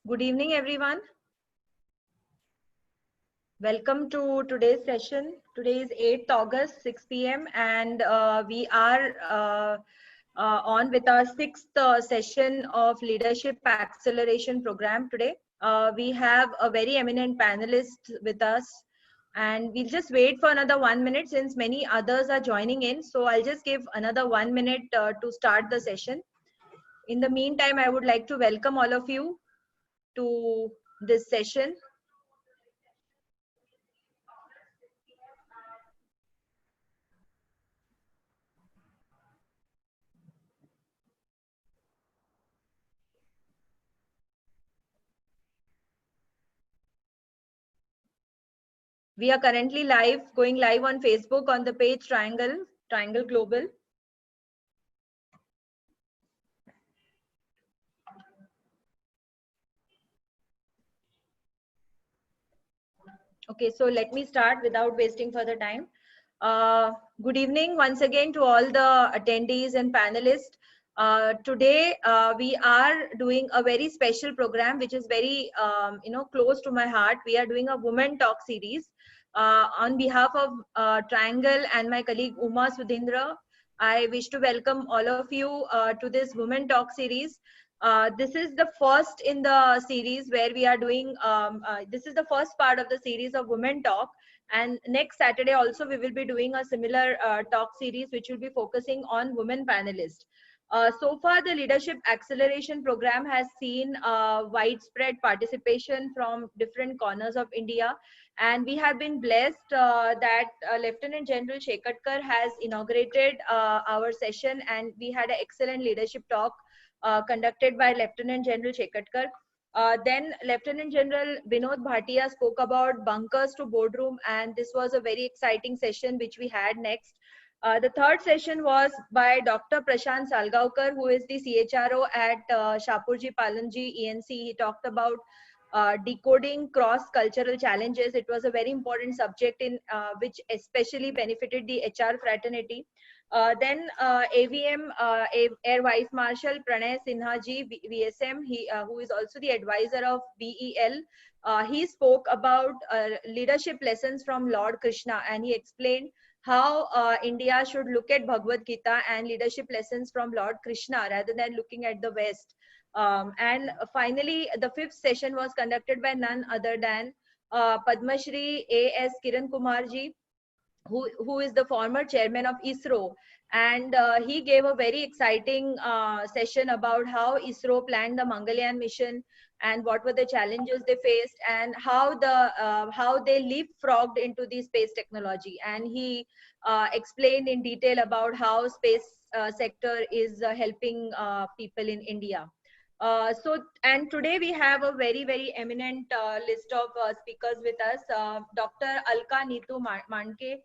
Good evening, everyone. Welcome to today's session. Today is 8th August, 6 p.m. and we are on with our sixth session of Leadership Acceleration Program today. We have a very eminent panelist with us, and we'll just wait for another 1 minute since many others are joining in. So I'll just give another 1 minute to start the session. In the meantime, I would like to welcome all of you to this session. We are currently going live on Facebook on the page Triangle Global. Okay, so let me start without wasting further time. Good evening once again to all the attendees and panelists. Today we are doing a very special program which is very close to my heart. We are doing a Women Talk series. On behalf of Triangle and my colleague Uma Sudhindra, I wish to welcome all of you to this Women Talk series. This is the first in the series where we are doing, this is the first part of the series of Women Talk. And next Saturday also we will be doing a similar talk series which will be focusing on women panelists. So far the Leadership Acceleration Program has seen widespread participation from different corners of India. And we have been blessed that Lieutenant General Shekatkar has inaugurated our session, and we had an excellent leadership talk conducted by Lieutenant General Shekatkar. Then Lieutenant General Vinod Bhatia spoke about bunkers to boardroom, and this was a very exciting session which we had next. The third session was by Dr. Prashant Salgaonkar, who is the CHRO at Shapurji Palanji ENC. He talked about decoding cross-cultural challenges. It was a very important subject in which especially benefited the HR fraternity. Then AVM, Air Vice Marshal Pranay Sinha ji, VSM, who is also the advisor of BEL, he spoke about leadership lessons from Lord Krishna, and he explained how India should look at Bhagavad Gita and leadership lessons from Lord Krishna rather than looking at the West. And finally, the fifth session was conducted by none other than Padma Shri A.S. Kiran Kumar ji, who is the former chairman of ISRO, and he gave a very exciting session about how ISRO planned the Mangalyaan mission and what were the challenges they faced and how they leapfrogged into the space technology. And he explained in detail about how space sector is helping people in India. And today we have a very eminent list of speakers with us. Dr. Alka Neetu Mandke.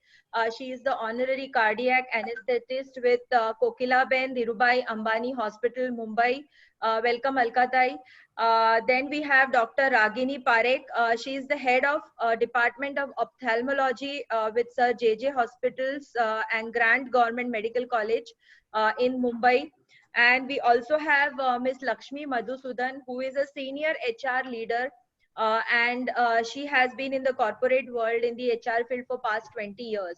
She is the honorary cardiac anesthetist with Kokilaben Dhirubhai Ambani Hospital, Mumbai. Welcome, Alka Tai. Then we have Dr. Ragini Parekh. She is the head of Department of Ophthalmology with Sir J.J. Hospitals and Grant Government Medical College in Mumbai. And we also have Ms. Lakshmi Madhusudan, who is a senior HR leader, and she has been in the corporate world in the HR field for past 20 years.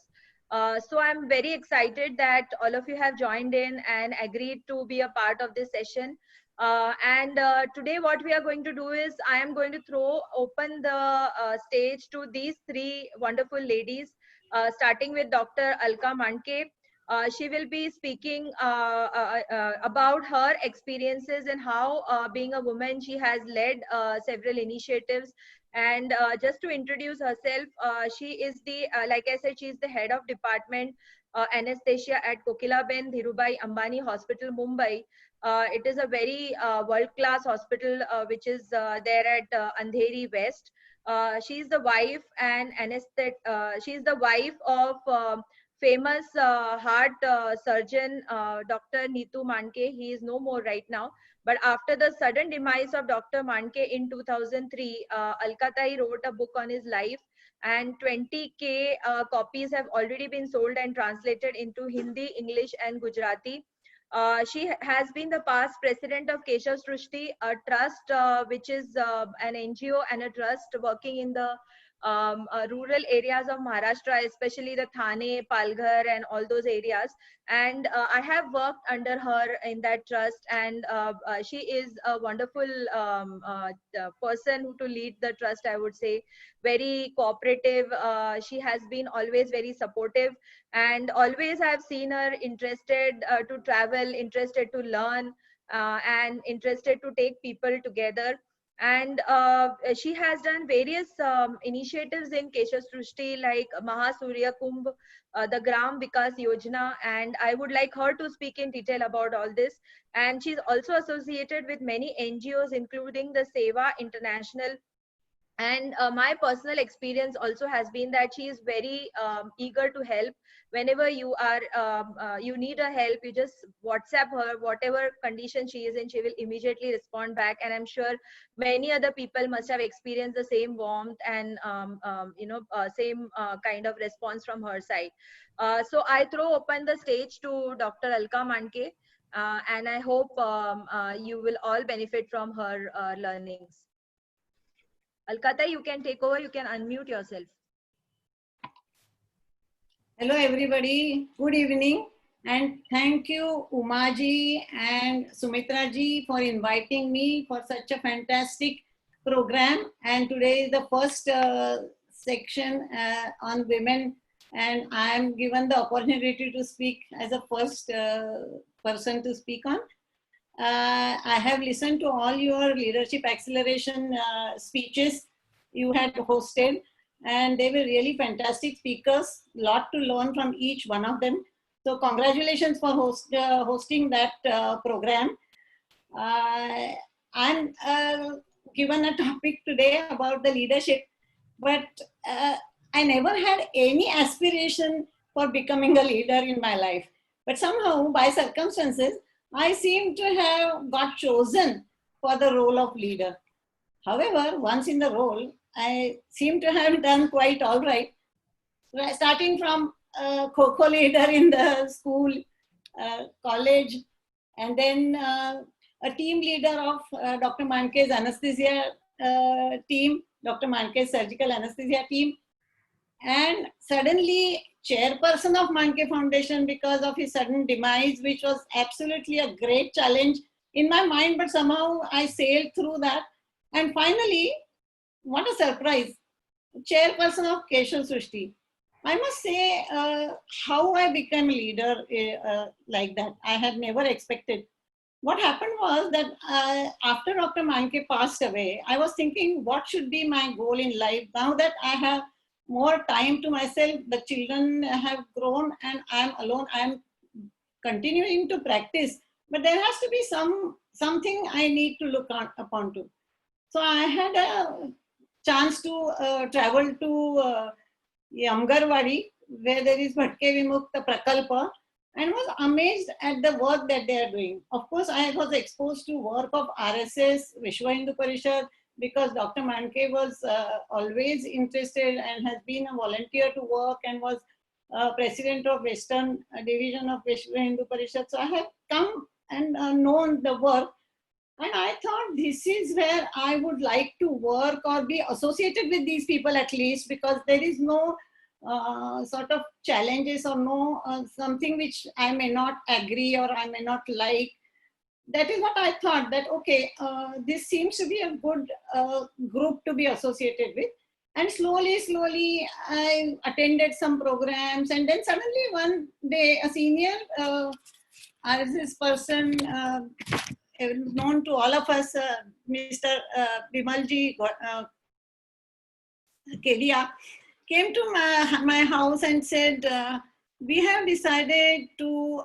So I'm very excited that all of you have joined in and agreed to be a part of this session. Today what we are going to do is I am going to open the stage to these three wonderful ladies, starting with Dr. Alka Mandke. She will be speaking about her experiences and how being a woman she has led several initiatives. And just to introduce herself, she is the like I said, she is the head of department anesthesia at Kokilaben Dhirubhai Ambani Hospital, Mumbai. It is a very world-class hospital which is there at Andheri West. She is the wife and she is the wife of famous heart surgeon, Dr. Neetu Mandke. He is no more right now. But after the sudden demise of Dr. Mandke in 2003, Alka Tai wrote a book on his life, and 20K copies have already been sold and translated into Hindi, English, and Gujarati. She has been the past president of Keshav Srushti, a trust which is an NGO and a trust working in the rural areas of Maharashtra, especially the Thane, Palghar, and all those areas. And I have worked under her in that trust, and she is a wonderful person to lead the trust, I would say. Very cooperative. She has been always very supportive, and always I've seen her interested to travel, interested to learn, and interested to take people together. And she has done various initiatives in Keshav Srushti, like Mahasurya Kumbh, the Gram Vikas Yojana, and I would like her to speak in detail about all this. And she's also associated with many NGOs, including the Seva International. And my personal experience also has been that she is very eager to help. Whenever you are you need a help, you just WhatsApp her whatever condition she is in, she will immediately respond back. And I'm sure many other people must have experienced the same warmth and same kind of response from her side. So I throw open the stage to Dr. Alka Mandke, and I hope you will all benefit from her learnings. Alkata, you can take over. You can unmute yourself. Hello, everybody. Good evening. And thank you, Umaji and Sumitra ji, for inviting me for such a fantastic program. And today is the first section on women. And I am given the opportunity to speak as a first person to speak on. I have listened to all your leadership acceleration speeches you had hosted, and they were really fantastic speakers. Lot to learn from each one of them. So congratulations for hosting that program. I'm given a topic today about the leadership, but I never had any aspiration for becoming a leader in my life. But somehow, by circumstances, I seem to have got chosen for the role of leader. However, once in the role, I seem to have done quite all right. Starting from Kho-Kho leader in the school, college, and then a team leader of Dr. Mandke's anesthesia team, Dr. Mandke's surgical anesthesia team, and suddenly chairperson of Mandke Foundation because of his sudden demise, which was absolutely a great challenge in my mind, but somehow I sailed through that. And finally, what a surprise, chairperson of Keshav Srushti. I must say how I became a leader like that, I had never expected. What happened was that after Dr. Mandke passed away, I was thinking what should be my goal in life now that I have more time to myself, the children have grown and I'm alone. I'm continuing to practice, but there has to be something I need to look upon to. So I had a chance to travel to Yamgarwadi, where there is Bhatke Vimukta Prakalpa, and was amazed at the work that they are doing. Of course, I was exposed to work of RSS, Vishwa Hindu Parishad, because Dr. Mandke was always interested and has been a volunteer to work and was president of Western Division of Vishwa Hindu Parishad. So I have come and known the work, and I thought this is where I would like to work or be associated with these people at least, because there is no sort of challenges or no something which I may not agree or I may not like. That is what I thought, that okay, this seems to be a good group to be associated with. And slowly I attended some programs, and then suddenly one day a senior RSS person known to all of us, Mr. Bimalji Kedia, came to my house and said, we have decided to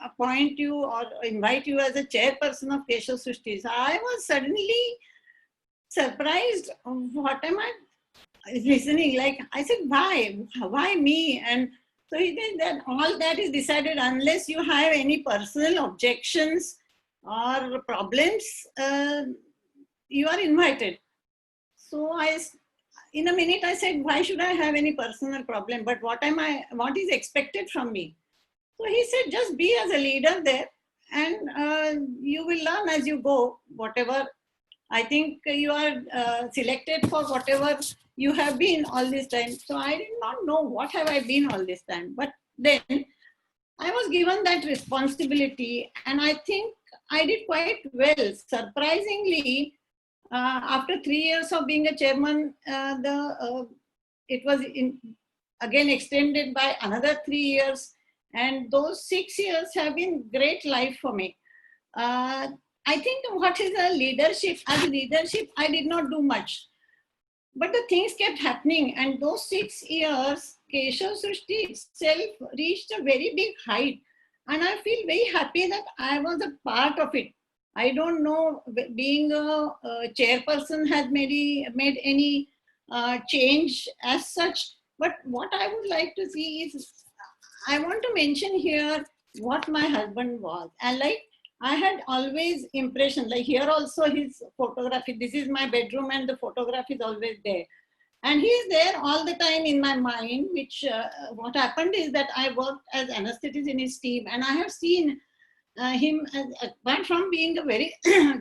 appoint you or invite you as a chairperson of Keshav Srushti. So I was suddenly surprised. What am I listening? Like, I said, why me? And so he said that all that is decided unless you have any personal objections or problems, you are invited. So in a minute I said, why should I have any personal problem? But what is expected from me? So he said, just be as a leader there and you will learn as you go. Whatever, I think you are selected for whatever you have been all this time. So I did not know what have I been all this time. But then I was given that responsibility, and I think I did quite well. Surprisingly, after 3 years of being a chairman, it was again extended by another 3 years, and those 6 years have been great life for me. I think what is a leadership? As leadership, I did not do much, but the things kept happening, and those 6 years, Keshav Srishti itself reached a very big height, and I feel very happy that I was a part of it. I don't know, being a chairperson has made any change as such, but what I would like to see is, I want to mention here what my husband was. And like, I had always impression, like here also his photography, this is my bedroom and the photograph is always there. And he is there all the time in my mind, which what happened is that I worked as anesthetist in his team, and I have seen him, apart from being a very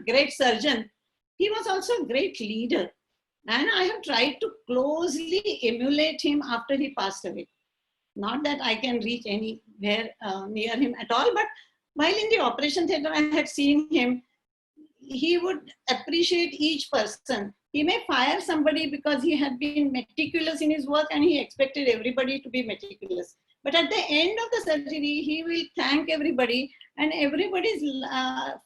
great surgeon, he was also a great leader. And I have tried to closely emulate him after he passed away. Not that I can reach anywhere near him at all, but while in the operation theater, I had seen him. He would appreciate each person. He may fire somebody because he had been meticulous in his work and he expected everybody to be meticulous. But at the end of the surgery, he will thank everybody, and everybody's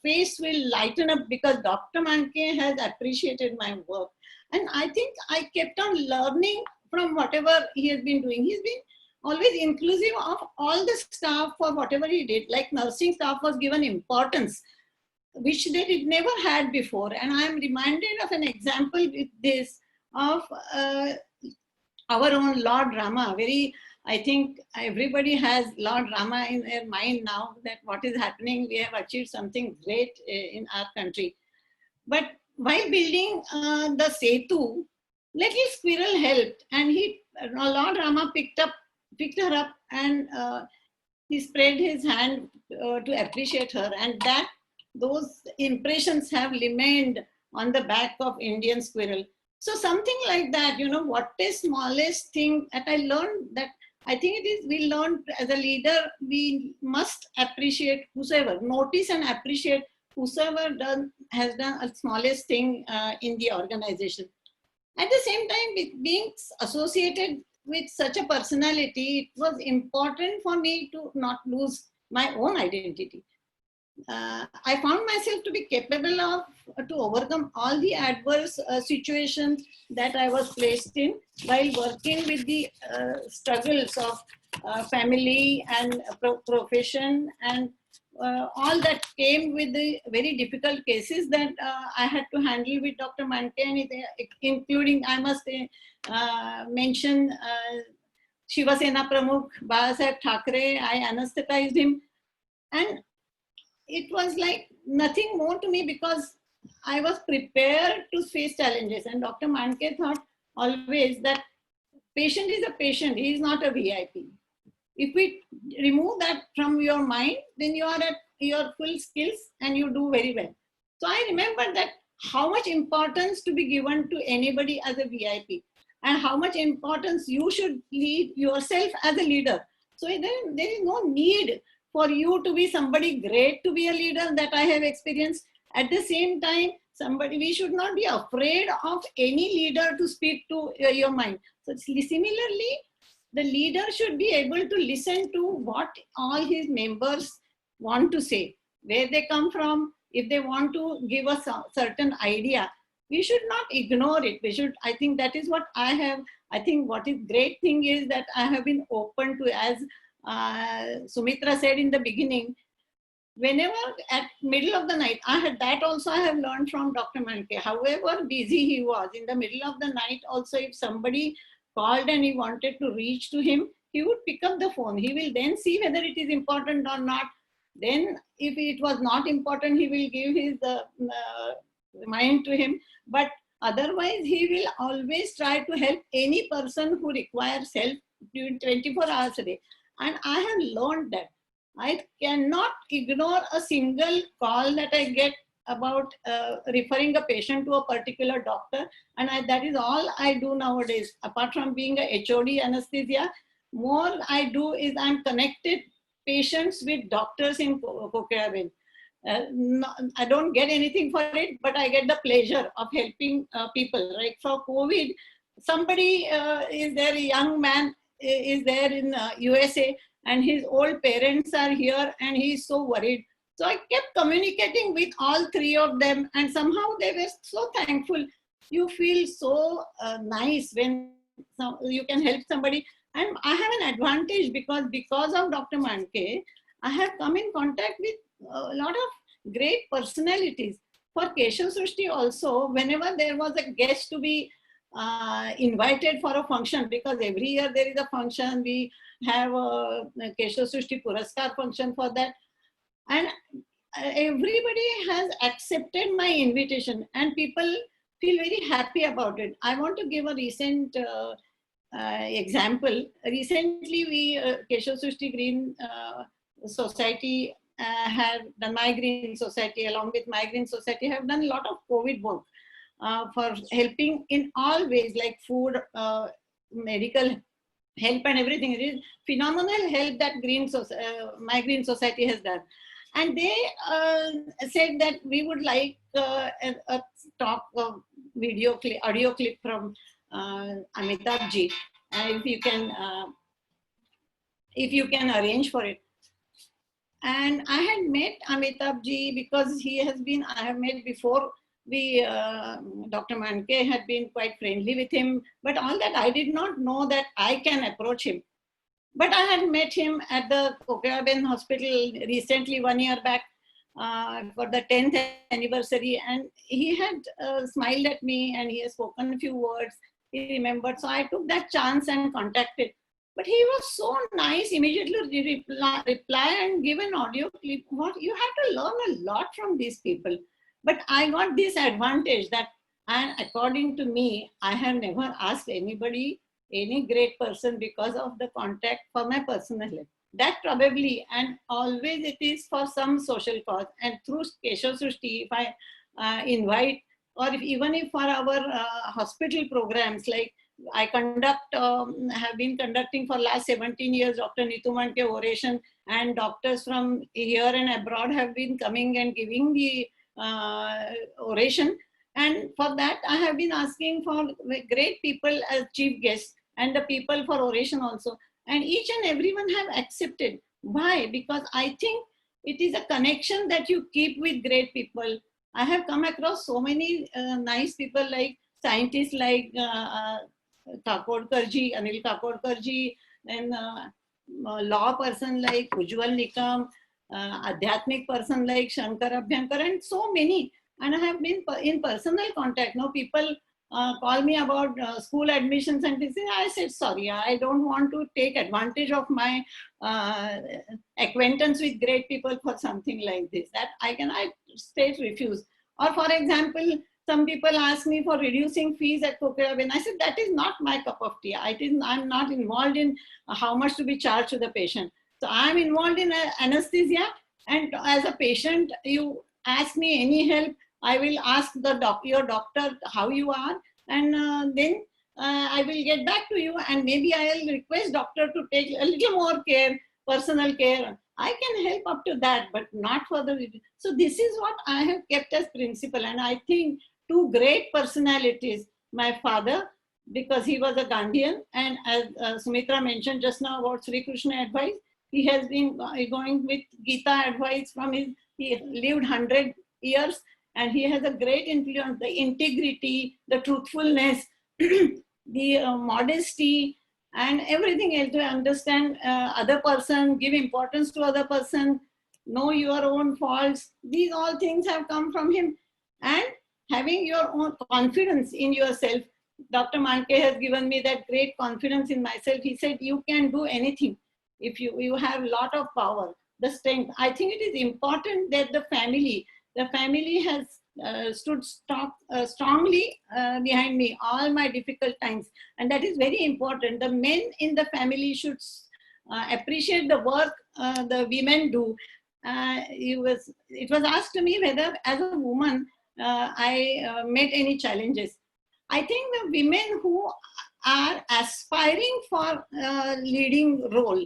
face will lighten up because Dr. Manke has appreciated my work. And I think I kept on learning from whatever he has been doing. He's been always inclusive of all the staff for whatever he did. Like nursing staff was given importance, which they did never had before. And I am reminded of an example with this of our own Lord Rama. I think everybody has Lord Rama in their mind now, that what is happening, we have achieved something great in our country. But while building the Setu, little squirrel helped, and Lord Rama picked her up, and he spread his hand to appreciate her, and those impressions have remained on the back of Indian squirrel. So something like that, what is smallest thing that I learned, that I think it is, we learned as a leader, we must appreciate whosoever, notice and appreciate whosoever has done a smallest thing in the organization. At the same time, with being associated with such a personality, it was important for me to not lose my own identity. I found myself to be capable of to overcome all the adverse situations that I was placed in while working with the struggles of family and profession, and all that came with the very difficult cases that I had to handle with Dr. Manke, including, I must mention Shiva Sena Pramukh, Babasaheb Thackeray. I anesthetized him, and it was like nothing more to me because I was prepared to face challenges. And Dr. Manke thought always that patient is a patient, he is not a VIP. If we remove that from your mind, then you are at your full skills and you do very well. So I remember that how much importance to be given to anybody as a VIP, and how much importance you should lead yourself as a leader. So there is no need for you to be somebody great to be a leader, that I have experienced. At the same time, we should not be afraid of any leader to speak to your mind. So similarly, the leader should be able to listen to what all his members want to say, where they come from. If they want to give us a certain idea, we should not ignore it. I think that is what I have. I think what is great thing is that I have been open to, as Sumitra said in the beginning, whenever at middle of the night, I have learned from Dr. Manke. However busy he was, in the middle of the night also, if somebody called and he wanted to reach to him, he would pick up the phone. He will then see whether it is important or not. Then if it was not important, he will give his mind to him. But otherwise, he will always try to help any person who requires help during 24 hours a day. And I have learned that. I cannot ignore a single call that I get about referring a patient to a particular doctor. And that is all I do nowadays. Apart from being a HOD anesthesia, more I do is I'm connected patients with doctors in Kokeravin. I don't get anything for it, but I get the pleasure of helping people. Right? For COVID, somebody is there, a young man is there in USA, and his old parents are here, and he's so worried. So I kept communicating with all three of them, and somehow they were so thankful. You feel so nice when you can help somebody. And I have an advantage because of Dr. Manke, I have come in contact with a lot of great personalities. For Keshav Srishti also, whenever there was a guest to be invited for a function, because every year there is a function, we have a Keshav Srishti Puraskar function for that. And everybody has accepted my invitation, and people feel very happy about it. I want to give a recent example. Recently, we, Keshav Srishti Green Society, have the Migraine Society, along with Migraine Society, have done a lot of COVID work for helping in all ways, like food, medical help and everything. It is phenomenal help that Migraine Society has done. And they said that we would like a talk video clip, audio clip from Amitabh ji, if you can arrange for it. And I had met Amitabh ji because he has been, I have met before. Dr. Manke had been quite friendly with him, but all that I did not know that I can approach him. But I had met him at the Kokeravin Hospital recently, 1 year back, for the 10th anniversary, and he had smiled at me and he has spoken a few words. He remembered, so I took that chance and contacted. But he was so nice, immediately reply and give an audio clip. What, you have to learn a lot from these people. But I got this advantage that, and according to me, I have never asked anybody, any great person, because of the contact for my personal life. That probably, and always it is for some social cause. And through Keshav Srishti, if I invite, or even if for our hospital programs, like I have been conducting for last 17 years, Dr. Neetu Manke oration, and doctors from here and abroad have been coming and giving the oration. And for that, I have been asking for great people as chief guests, and the people for oration also. And each and everyone have accepted. Why? Because I think it is a connection that you keep with great people. I have come across so many nice people, like scientists like Kakodkarji, Anil Kakodkarji, and law person like Ujjwal Nikam, Adhyatmic person like Shankar Abhyankar, and so many. And I have been in personal contact. Now people call me about school admissions and this. I said, sorry, I don't want to take advantage of my acquaintance with great people for something like this. That I straight refuse. Or for example, some people ask me for reducing fees at Kokeravin. I said, that is not my cup of tea. I'm not involved in how much to be charged to the patient. So I'm involved in anesthesia, and as a patient, you ask me any help, I will ask your doctor how you are, and then I will get back to you, and maybe I'll request doctor to take a little more care, personal care. I can help up to that, but not for the. So this is what I have kept as principle, and I think two great personalities. My father, because he was a Gandhian, and as Sumitra mentioned just now about Sri Krishna advice, he has been going with Gita advice from he lived 100 years, and he has a great influence, the integrity, the truthfulness, the modesty, and everything else, to understand other person, give importance to other person, know your own faults. These all things have come from him. And having your own confidence in yourself. Dr. Manke has given me that great confidence in myself. He said, you can do anything if you have a lot of power, the strength. I think it is important that the family has stood strongly behind me all my difficult times. And that is very important. The men in the family should appreciate the work the women do. It was asked to me whether, as a woman, I met any challenges. I think the women who are aspiring for leading role,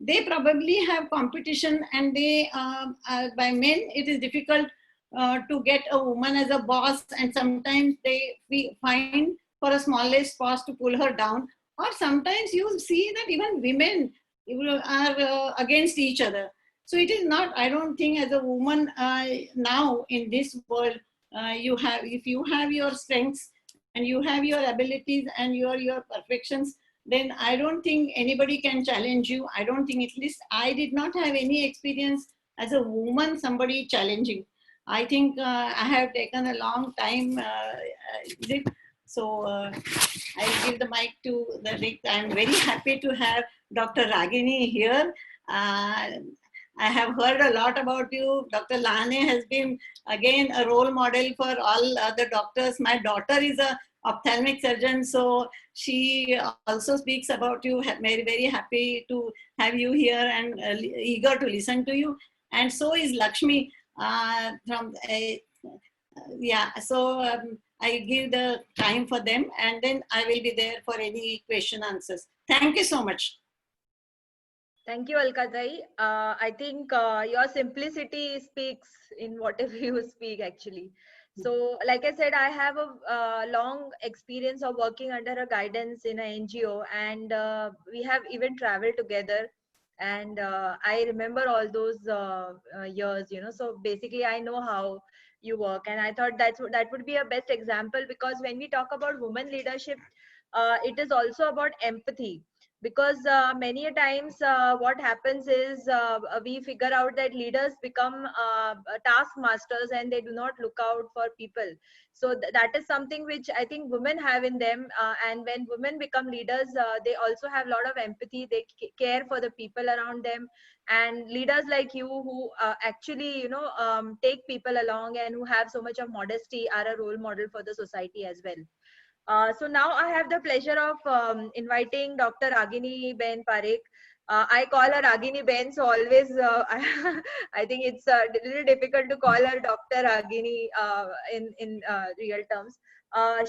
they probably have competition, and they by men it is difficult to get a woman as a boss, and sometimes we find for a smallest post to pull her down, or sometimes you see that even women are against each other. So it is not, I don't think, as a woman now in this world, you have, if you have your strengths and you have your abilities and your perfections, then I don't think anybody can challenge you. I don't think, at least I did not have any experience as a woman somebody challenging. I think I have taken a long time. So I'll give the mic to the Rick. I'm very happy to have Dr. Ragini here. I have heard a lot about you. Dr. Lahane has been, again, a role model for all other doctors. My daughter is a ophthalmic surgeon, so she also speaks about you. Very, very happy to have you here and eager to listen to you. And so is Lakshmi from, yeah, so I give the time for them, and then I will be there for any question answers. Thank you so much. Thank you, Alkatai. I think your simplicity speaks in whatever you speak, actually. So, like I said, I have a long experience of working under a guidance in an NGO, and we have even traveled together. And I remember all those years, you know. So basically, I know how you work, and I thought that would be a best example, because when we talk about women leadership, it is also about empathy, because many a times what happens is we figure out that leaders become taskmasters, and they do not look out for people. So that is something which I think women have in them, and when women become leaders, they also have a lot of empathy. They care for the people around them, and leaders like you, who actually, you know, take people along and who have so much of modesty, are a role model for the society as well. So now I have the pleasure of inviting Dr. Ragini Ben Parekh. I call her Ragini Ben, so always I think it's a little difficult to call her Dr. Ragini in real terms.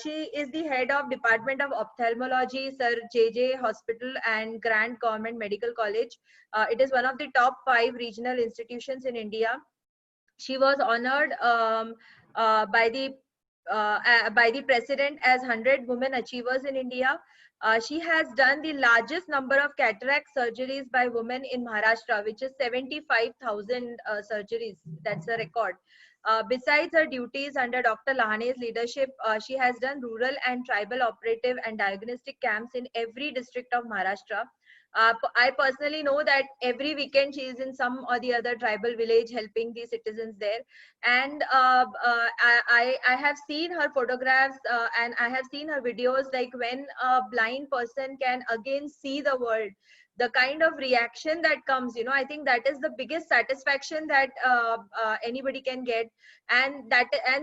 She is the head of Department of Ophthalmology, Sir JJ Hospital and Grant Government Medical College. It is one of the top 5 regional institutions in India. She was honored by the president as 100 women achievers in India. She has done the largest number of cataract surgeries by women in Maharashtra, which is 75,000 surgeries. That's a record. Besides her duties under Dr. Lahane's leadership, she has done rural and tribal operative and diagnostic camps in every district of Maharashtra. I personally know that every weekend she is in some or the other tribal village helping the citizens there. And I have seen her photographs, and I have seen her videos, like when a blind person can again see the world, the kind of reaction that comes, you know, I think that is the biggest satisfaction that anybody can get. And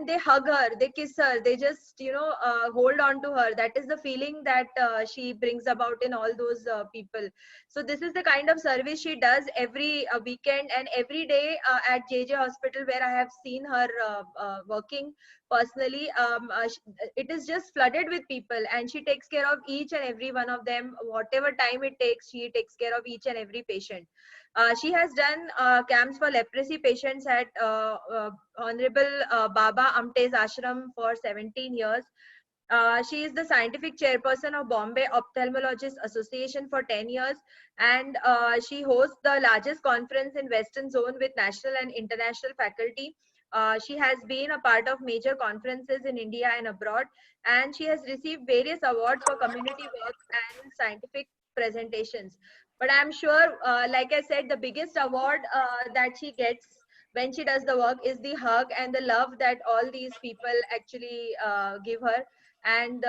they hug her, they kiss her, they just, you know, hold on to her. That is the feeling that she brings about in all those people. So this is the kind of service she does every weekend and every day at JJ Hospital, where I have seen her working personally. It is just flooded with people, and she takes care of each and every one of them. Whatever time it takes, she takes care of each and every patient. She has done camps for leprosy patients at Honorable Baba Amte's ashram for 17 years. She is the scientific chairperson of Bombay Ophthalmologist Association for 10 years, and she hosts the largest conference in Western Zone with national and international faculty. She has been a part of major conferences in India and abroad, and she has received various awards for community work and scientific presentations. But I'm sure, like I said, the biggest award that she gets when she does the work is the hug and the love that all these people actually give her. And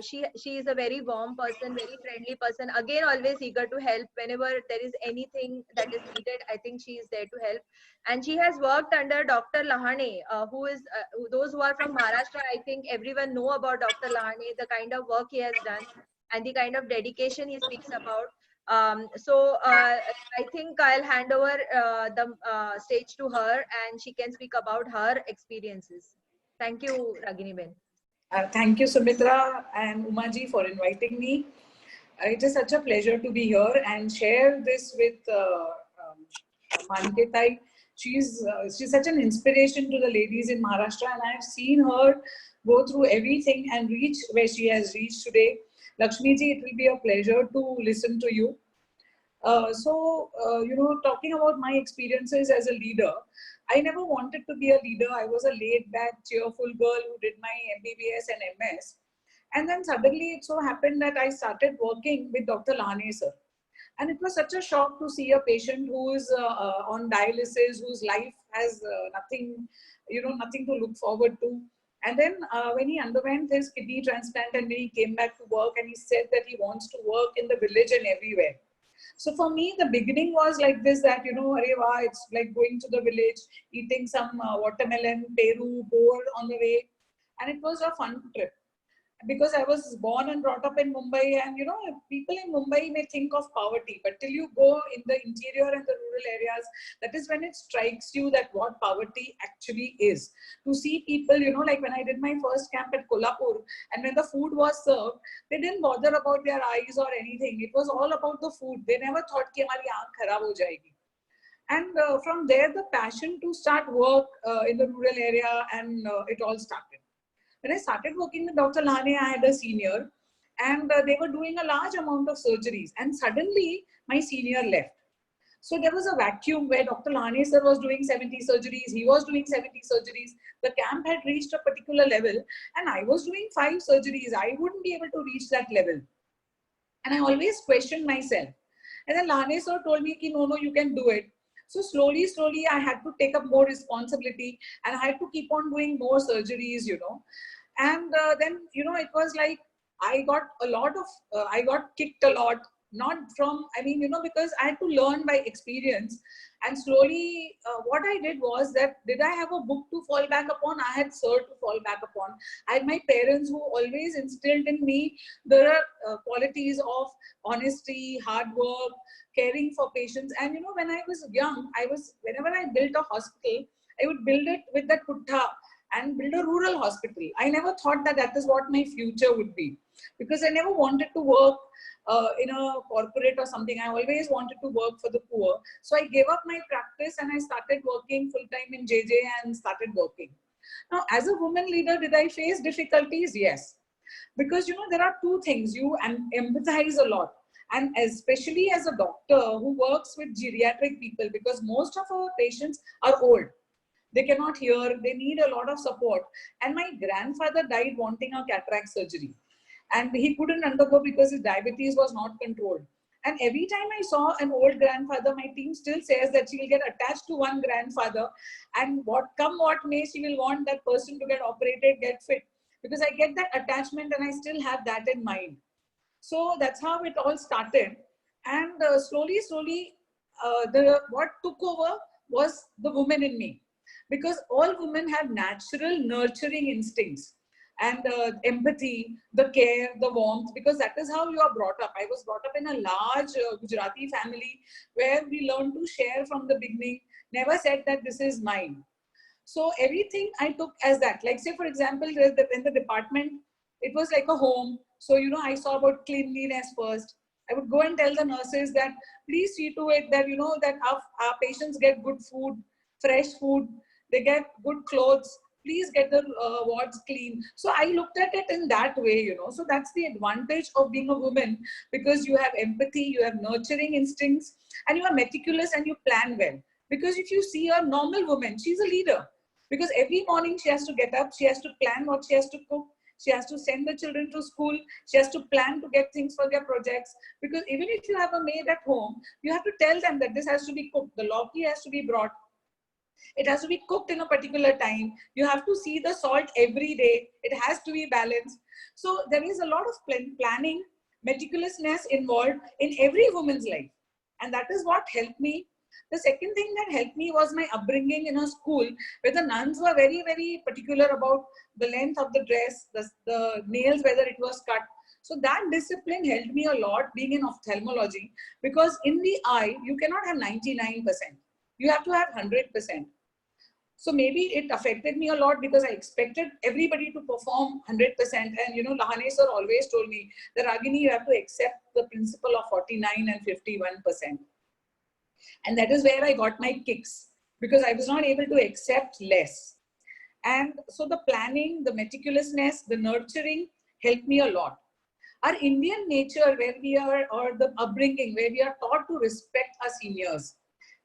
she is a very warm person, very friendly person, again always eager to help whenever there is anything that is needed. I think she is there to help. And she has worked under Dr. Lahane, who is those who are from Maharashtra, I think everyone know about Dr. Lahane, the kind of work he has done and the kind of dedication he speaks about. I think I'll hand over the stage to her and she can speak about her experiences. Thank you, Ragini Ben. Thank you, Sumitra and Umaji, for inviting me. It is such a pleasure to be here and share this with Maniketai. She's such an inspiration to the ladies in Maharashtra, and I've seen her go through everything and reach where she has reached today. Lakshmi ji, it will be a pleasure to listen to you. Talking about my experiences as a leader, I never wanted to be a leader. I was a laid back, cheerful girl who did my MBBS and MS. And then suddenly it so happened that I started working with Dr. Lahane sir. And it was such a shock to see a patient who is on dialysis, whose life has nothing to look forward to. And then when he underwent his kidney transplant and when he came back to work and he said that he wants to work in the village and everywhere. So for me, the beginning was like this, that, it's like going to the village, eating some watermelon, peru, boar on the way. And it was a fun trip. Because I was born and brought up in Mumbai, and people in Mumbai may think of poverty, but till you go in the interior and the rural areas, that is when it strikes you that what poverty actually is. To see people, like when I did my first camp at Kolhapur, and when the food was served, they didn't bother about their eyes or anything. It was all about the food. They never thought ki hamari aankh kharab ho jayegi. And from there, the passion to start work in the rural area, and it all started. When I started working with Dr. Lahane, I had a senior, and they were doing a large amount of surgeries. And suddenly, my senior left. So there was a vacuum where Dr. Lahane sir was doing 70 surgeries. He was doing 70 surgeries. The camp had reached a particular level, and I was doing 5 surgeries. I wouldn't be able to reach that level. And I always questioned myself. And then Lahane sir told me, no, you can do it. So slowly, I had to take up more responsibility, and I had to keep on doing more surgeries, And then, it was like I got I got kicked a lot, not from, because I had to learn by experience. And slowly, what I did was that, did I have a book to fall back upon? I had sir to fall back upon. I had my parents who always instilled in me the qualities of honesty, hard work, caring for patients. And when I was young, whenever I built a hospital, I would build it with that kutta and build a rural hospital. I never thought that that is what my future would be, because I never wanted to work in a corporate or something. I always wanted to work for the poor. So I gave up my practice and I started working full time in JJ and started working. Now, as a woman leader, did I face difficulties? Yes. Because, there are two things. You empathize a lot. And especially as a doctor who works with geriatric people, because most of our patients are old. They cannot hear, they need a lot of support. And my grandfather died wanting a cataract surgery. And he couldn't undergo because his diabetes was not controlled. And every time I saw an old grandfather, my team still says that she will get attached to one grandfather. And what may, she will want that person to get operated, get fit. Because I get that attachment and I still have that in mind. So that's how it all started. And slowly, what took over was the woman in me. Because all women have natural nurturing instincts and empathy, the care, the warmth, because that is how you are brought up. I was brought up in a large Gujarati family where we learned to share from the beginning, never said that this is mine. So everything I took as that. Like, say, for example, in the department, it was like a home. So, I saw about cleanliness first. I would go and tell the nurses that please see to it that, that our patients get good food, fresh food, they get good clothes, please get the wards clean. So I looked at it in that way, So that's the advantage of being a woman, because you have empathy, you have nurturing instincts, and you are meticulous and you plan well. Because if you see a normal woman, she's a leader. Because every morning she has to get up, she has to plan what she has to cook, she has to send the children to school, she has to plan to get things for their projects. Because even if you have a maid at home, you have to tell them that this has to be cooked, the lauki has to be brought, it has to be cooked in a particular time, you have to see the salt every day, it has to be balanced. So there is a lot of planning, meticulousness involved in every woman's life. And that is what helped me. The second thing that helped me was my upbringing in a school where the nuns were very, very particular about the length of the dress, the nails, whether it was cut. So So that discipline helped me a lot being in ophthalmology, because in the eye, you cannot have 99%. You have to have 100%. So maybe it affected me a lot because I expected everybody to perform 100%. And you know, Lahane sir always told me that Ragini, you have to accept the principle of 49 and 51%. And that is where I got my kicks, because I was not able to accept less. And so the planning, the meticulousness, the nurturing helped me a lot. Our Indian nature, where we are, or the upbringing, where we are taught to respect our seniors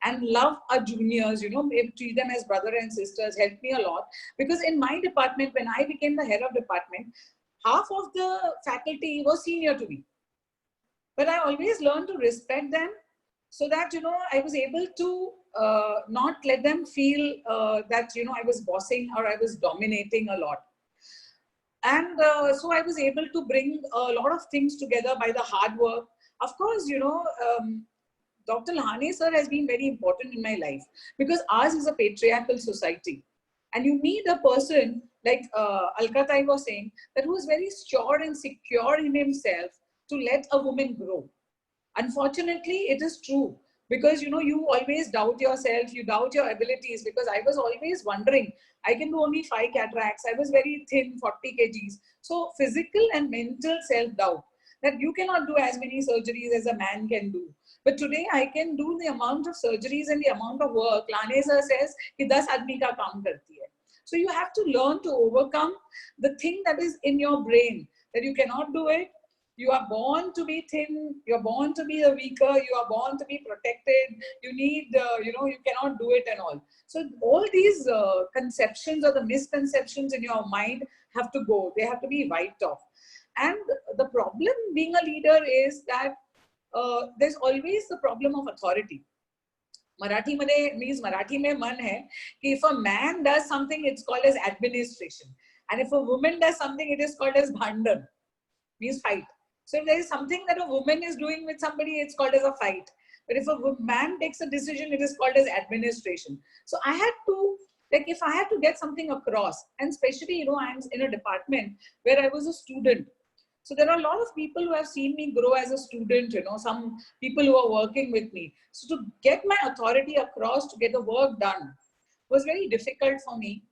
and love our juniors, you know, maybe treat them as brother and sisters, helped me a lot. Because in my department, when I became the head of department, half of the faculty was senior to me. But I always learned to respect them, so that, you know, I was able to not let them feel that, you know, I was bossing or I was dominating a lot. And so I was able to bring a lot of things together by the hard work. Of course, you know, Dr. Lahane sir has been very important in my life, because ours is a patriarchal society. And you need a person like Alkatai was saying, that who is very sure and secure in himself to let a woman grow. Unfortunately, it is true, because you know, you always doubt yourself, you doubt your abilities, because I was always wondering, I can do only 5 cataracts, I was very thin, 40 kgs. So physical and mental self-doubt, that you cannot do as many surgeries as a man can do. But today I can do the amount of surgeries and the amount of work Lahane sir says ki 10 aadmi ka kaam karti hai. So you have to learn to overcome the thing that is in your brain, that you cannot do it. You are born to be thin, you're born to be a weaker, you are born to be protected, you need, you know, you cannot do it and all. So all these conceptions or the misconceptions in your mind have to go, they have to be wiped off. And the problem being a leader is that there's always the problem of authority. Marathi means Marathi mein man hai ki if a man does something, it's called as administration. And if a woman does something, it is called as bhandan, means fight. So if there is something that a woman is doing with somebody, it's called as a fight. But if a man takes a decision, it is called as administration. So I had to, like, if I had to get something across, and especially, you know, I'm in a department where I was a student. So there are a lot of people who have seen me grow as a student, you know, some people who are working with me. So to get my authority across, to get the work done, was very difficult for me.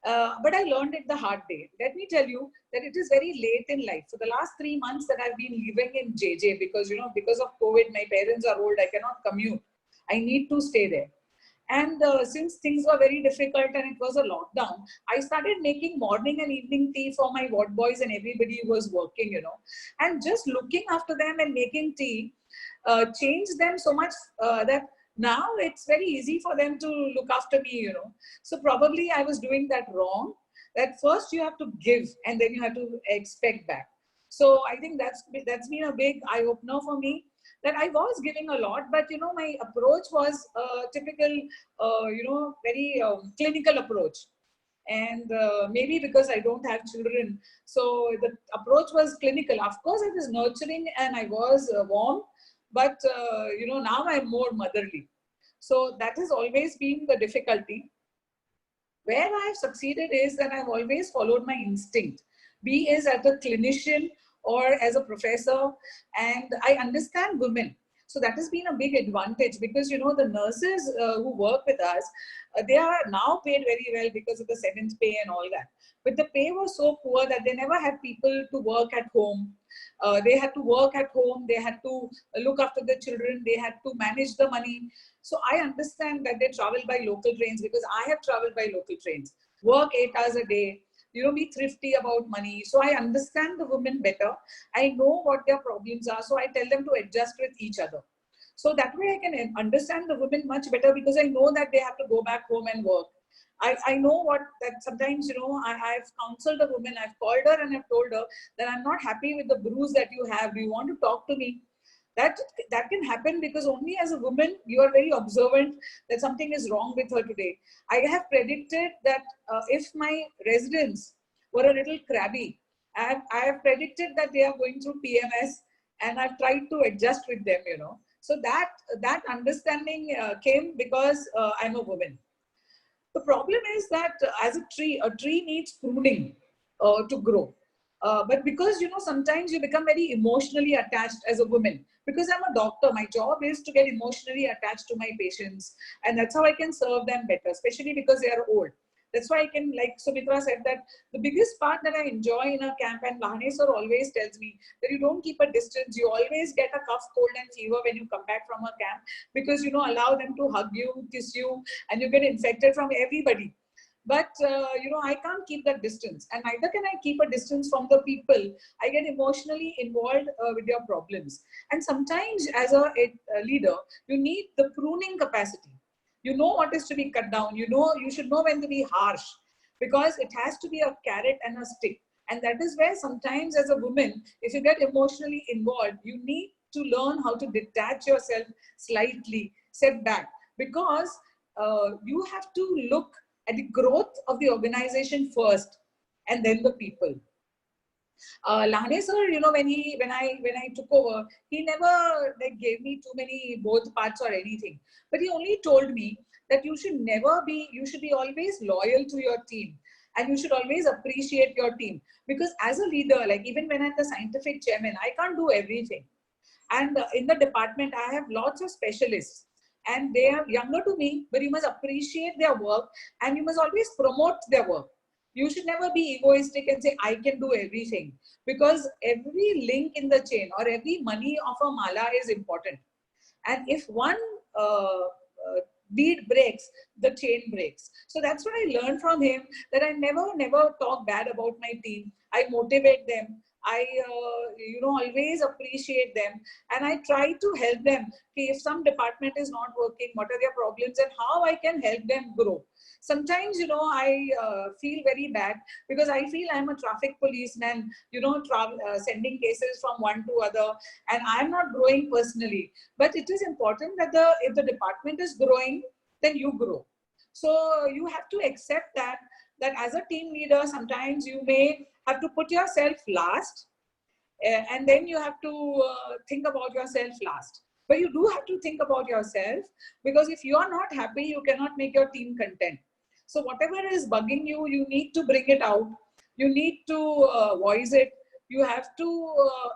But I learned it the hard way. Let me tell you that it is very late in life. For the last 3 months that I've been living in JJ, because, you know, because of COVID, my parents are old, I cannot commute. I need to stay there. And since things were very difficult and it was a lockdown, I started making morning and evening tea for my ward boys and everybody who was working, you know. And just looking after them and making tea changed them so much that now it's very easy for them to look after me, you know. So probably I was doing that wrong, that first you have to give and then you have to expect back. So I think that's been a big eye-opener for me, that I was giving a lot, but you know, my approach was typical, you know, very clinical approach. And maybe because I don't have children, so the approach was clinical. Of course, I was nurturing and I was warm, but you know, now I'm more motherly. So that has always been the difficulty. Where I've succeeded is that I've always followed my instinct, be it as a clinician or as a professor, and I understand women. So that has been a big advantage, because, you know, the nurses who work with us, they are now paid very well because of the 7th pay and all that. But the pay was so poor that they never had people to work at home. They had to work at home, they had to look after the children, they had to manage the money. So I understand that they travel by local trains, because I have traveled by local trains, work 8 hours a day, you know, be thrifty about money. So I understand the women better. I know what their problems are. So I tell them to adjust with each other. So that way I can understand the women much better, because I know that they have to go back home and work. I know what that sometimes, you know, I've counseled a woman, I've called her and I've told her that I'm not happy with the bruise that you have. Do you want to talk to me? That can happen, because only as a woman, you are very observant that something is wrong with her today. I have predicted that if my residents were a little crabby, I have predicted that they are going through PMS, and I've tried to adjust with them, you know. So that understanding came because I'm a woman. The problem is that as a tree needs pruning to grow. But because, you know, sometimes you become very emotionally attached as a woman. Because I'm a doctor, my job is to get emotionally attached to my patients. And that's how I can serve them better, especially because they are old. That's why I can, like Sumitra said, that the biggest part that I enjoy in a camp, and Lahane sir always tells me that you don't keep a distance. You always get a cough, cold and fever when you come back from a camp, because, you know, allow them to hug you, kiss you, and you get infected from everybody. But you know, I can't keep that distance, and neither can I keep a distance from the people. I get emotionally involved with their problems. And sometimes as a leader, you need the pruning capacity. You know what is to be cut down. You know, you should know when to be harsh, because it has to be a carrot and a stick. And that is where sometimes as a woman, if you get emotionally involved, you need to learn how to detach yourself slightly, step back, because you have to look at the growth of the organization first, and then the people. Lahane sir, you know, when I took over, he never like gave me too many both parts or anything, but he only told me that you should be always loyal to your team, and you should always appreciate your team, because as a leader, like even when I'm the scientific chairman, I can't do everything. And in the department, I have lots of specialists, and they are younger to me, but you must appreciate their work, and you must always promote their work. You should never be egoistic and say, I can do everything, because every link in the chain or every money of a mala is important. And if one bead breaks, the chain breaks. So that's what I learned from him, that I never talk bad about my team. I motivate them. I, you know, always appreciate them, and I try to help them. Okay, if some department is not working, what are their problems and how I can help them grow. Sometimes, you know, I feel very bad, because I feel I'm a traffic policeman, you know, sending cases from one to other, and I'm not growing personally. But it is important that if the department is growing, then you grow. So you have to accept that as a team leader, sometimes you may have to put yourself last, and then you have to think about yourself last. But you do have to think about yourself, because if you are not happy, you cannot make your team content. So whatever is bugging you, you need to bring it out. You need to voice it. You have to,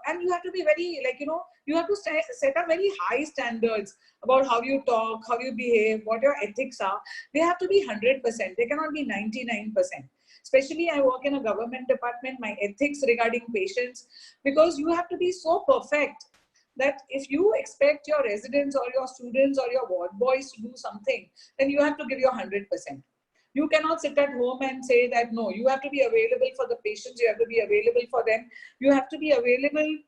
and you have to be very, like, you know, you have to set up very high standards about how you talk, how you behave, what your ethics are. They have to be 100%. They cannot be 99%. Especially I work in a government department, my ethics regarding patients, because you have to be so perfect that if you expect your residents or your students or your ward boys to do something, then you have to give your 100%. You cannot sit at home and say that, no, you have to be available for the patients, you have to be available for them, you have to be available,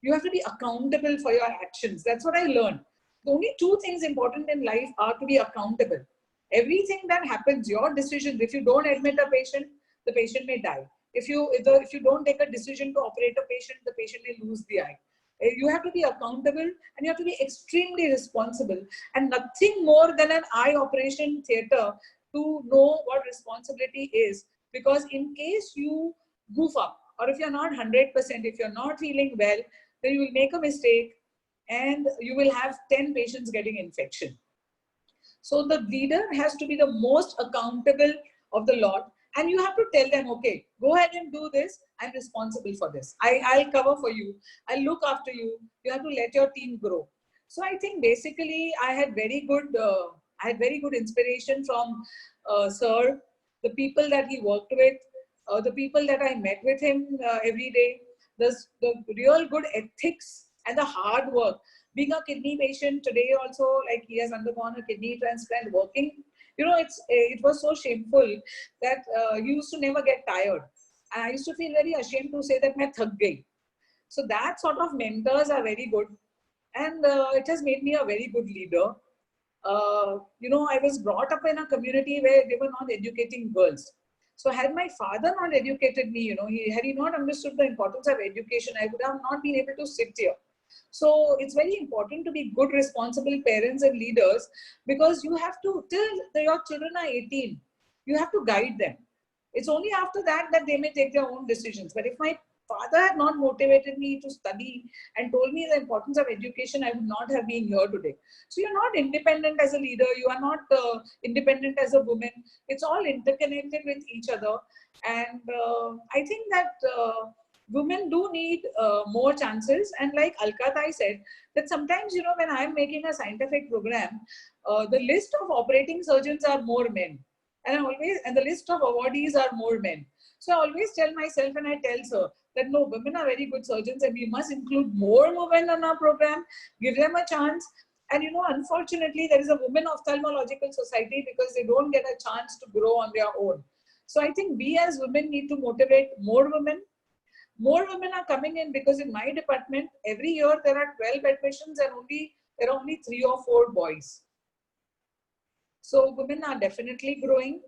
you have to be accountable for your actions. That's what I learned. The only two things important in life are to be accountable. Everything that happens, your decisions, if you don't admit a patient, the patient may die. If you don't take a decision to operate a patient, the patient may lose the eye. You have to be accountable, and you have to be extremely responsible, and nothing more than an eye operation theater to know what responsibility is. Because in case you goof up, or if you're not 100%, if you're not feeling well, then you will make a mistake, and you will have 10 patients getting infection. So the leader has to be the most accountable of the lot, and you have to tell them, okay, go ahead and do this. I'm responsible for this. I'll cover for you. I'll look after you. You have to let your team grow. So I think basically I had very good inspiration from Sir, the people that he worked with, the people that I met with him every day, the real good ethics and the hard work. Being a kidney patient today also, like he has undergone a kidney transplant, working, you know, it was so shameful that he used to never get tired. And I used to feel very ashamed to say that main thak gayi. So that sort of mentors are very good, and it has made me a very good leader. You know, I was brought up in a community where they were not educating girls. So had my father not educated me, you know, had he not understood the importance of education, I would have not been able to sit here. So it's very important to be good, responsible parents and leaders, because you have to, till your children are 18, you have to guide them. It's only after that that they may take their own decisions. But if my father had not motivated me to study and told me the importance of education, I would not have been here today. So you're not independent as a leader. You are not independent as a woman. It's all interconnected with each other. And I think that women do need more chances. And like Alkatai said, that sometimes, you know, when I'm making a scientific program, the list of operating surgeons are more men. And the list of awardees are more men. So I always tell myself and I tell her that no, women are very good surgeons and we must include more women in our program, give them a chance. And you know, unfortunately, there is a women ophthalmological society because they don't get a chance to grow on their own. So I think we as women need to motivate more women. More women are coming in because in my department, every year there are 12 admissions and there are only 3 or 4 boys. So women are definitely growing.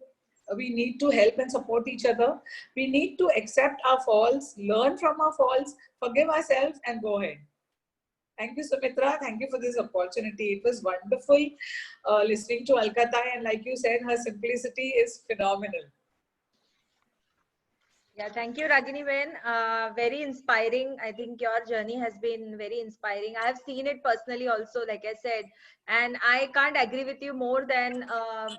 We need to help and support each other. We need to accept our faults, learn from our faults, forgive ourselves and go ahead. Thank you, Sumitra. Thank you for this opportunity. It was wonderful listening to Alkatai, and like you said, her simplicity is phenomenal. Yeah, thank you, Ragini Ben. Very inspiring. I think your journey has been very inspiring. I have seen it personally also, like I said, and I can't agree with you more than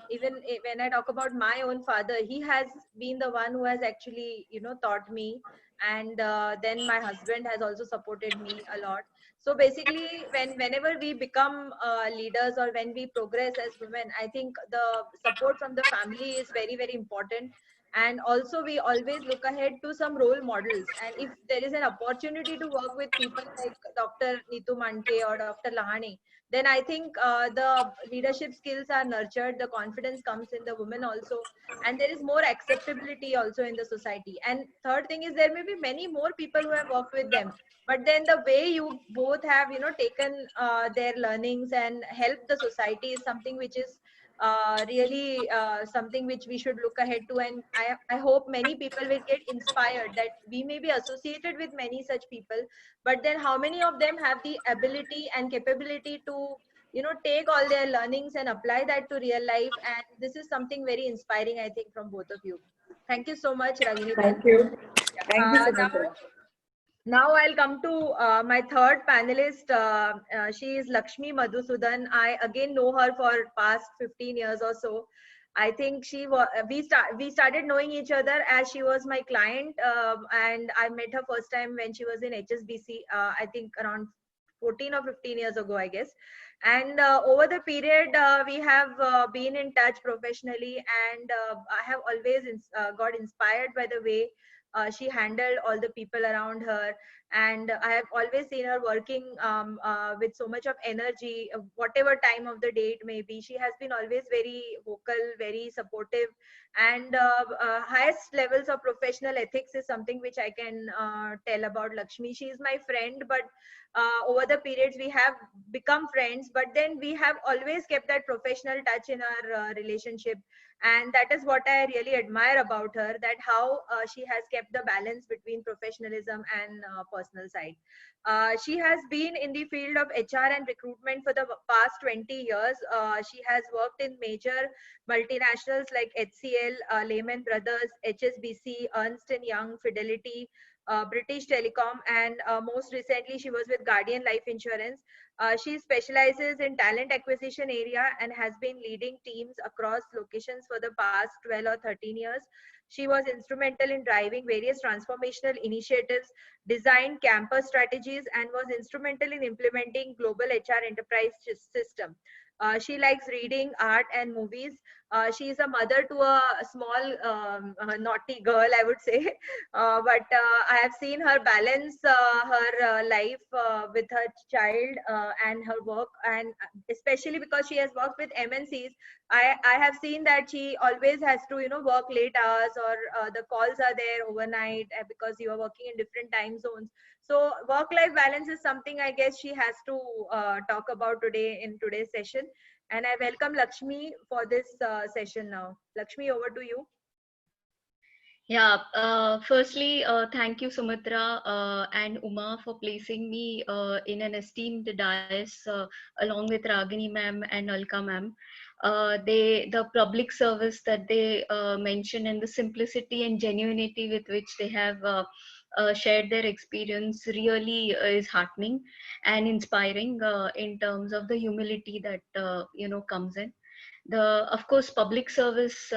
even when I talk about my own father, he has been the one who has actually, you know, taught me. And then my husband has also supported me a lot. So basically, whenever we become leaders or when we progress as women, I think the support from the family is very, very important. And also we always look ahead to some role models, and if there is an opportunity to work with people like Dr. Neetu Manke or Dr. Lahani, then I think the leadership skills are nurtured, the confidence comes in the women also, and there is more acceptability also in the society. And third thing is there may be many more people who have worked with them, but then the way you both have, you know, taken their learnings and helped the society is something which is really something which we should look ahead to. And I hope many people will get inspired that we may be associated with many such people, but then how many of them have the ability and capability to, you know, take all their learnings and apply that to real life. And this is something very inspiring, I think, from both of you. Thank you so much, Ragini Ben. Thank you. Thank you, Now, Sumitra. now I'll come to my third panelist. She is Lakshmi Madhusudan. I again know her for past 15 years or so. I think we started knowing each other as she was my client, and I met her first time when she was in HSBC. I think around 14 or 15 years ago, I guess. And over the period, we have been in touch professionally, and I have always got inspired by the way she handled all the people around her. And I have always seen her working with so much of energy, whatever time of the day it may be. She has been always very vocal, very supportive, and highest levels of professional ethics is something which I can tell about Lakshmi. She is my friend, but over the periods we have become friends, but then we have always kept that professional touch in our relationship. And that is what I really admire about her, that how she has kept the balance between professionalism and personal side. She has been in the field of HR and recruitment for the past 20 years. She has worked in major multinationals like HCL, Lehman Brothers, HSBC, Ernst & Young, Fidelity, British Telecom, and most recently she was with Guardian Life Insurance. She specializes in talent acquisition area and has been leading teams across locations for the past 12 or 13 years. She was instrumental in driving various transformational initiatives, designed campus strategies, and was instrumental in implementing global HR enterprise system. She likes reading, art, and movies. She is a mother to a small naughty girl, I would say. But I have seen her balance her life with her child and her work, and especially because she has worked with MNCs, I have seen that she always has to, you know, work late hours, or the calls are there overnight because you are working in different time zones. So work-life balance is something I guess she has to talk about today in today's session. And I welcome Lakshmi for this session now. Lakshmi, over to you. Yeah, firstly, thank you, Sumitra and Uma, for placing me in an esteemed dais along with Ragini ma'am and Alka ma'am. The public service that they mention, and the simplicity and genuinity with which they have shared their experience really is heartening and inspiring in terms of the humility that comes in. Of course, public service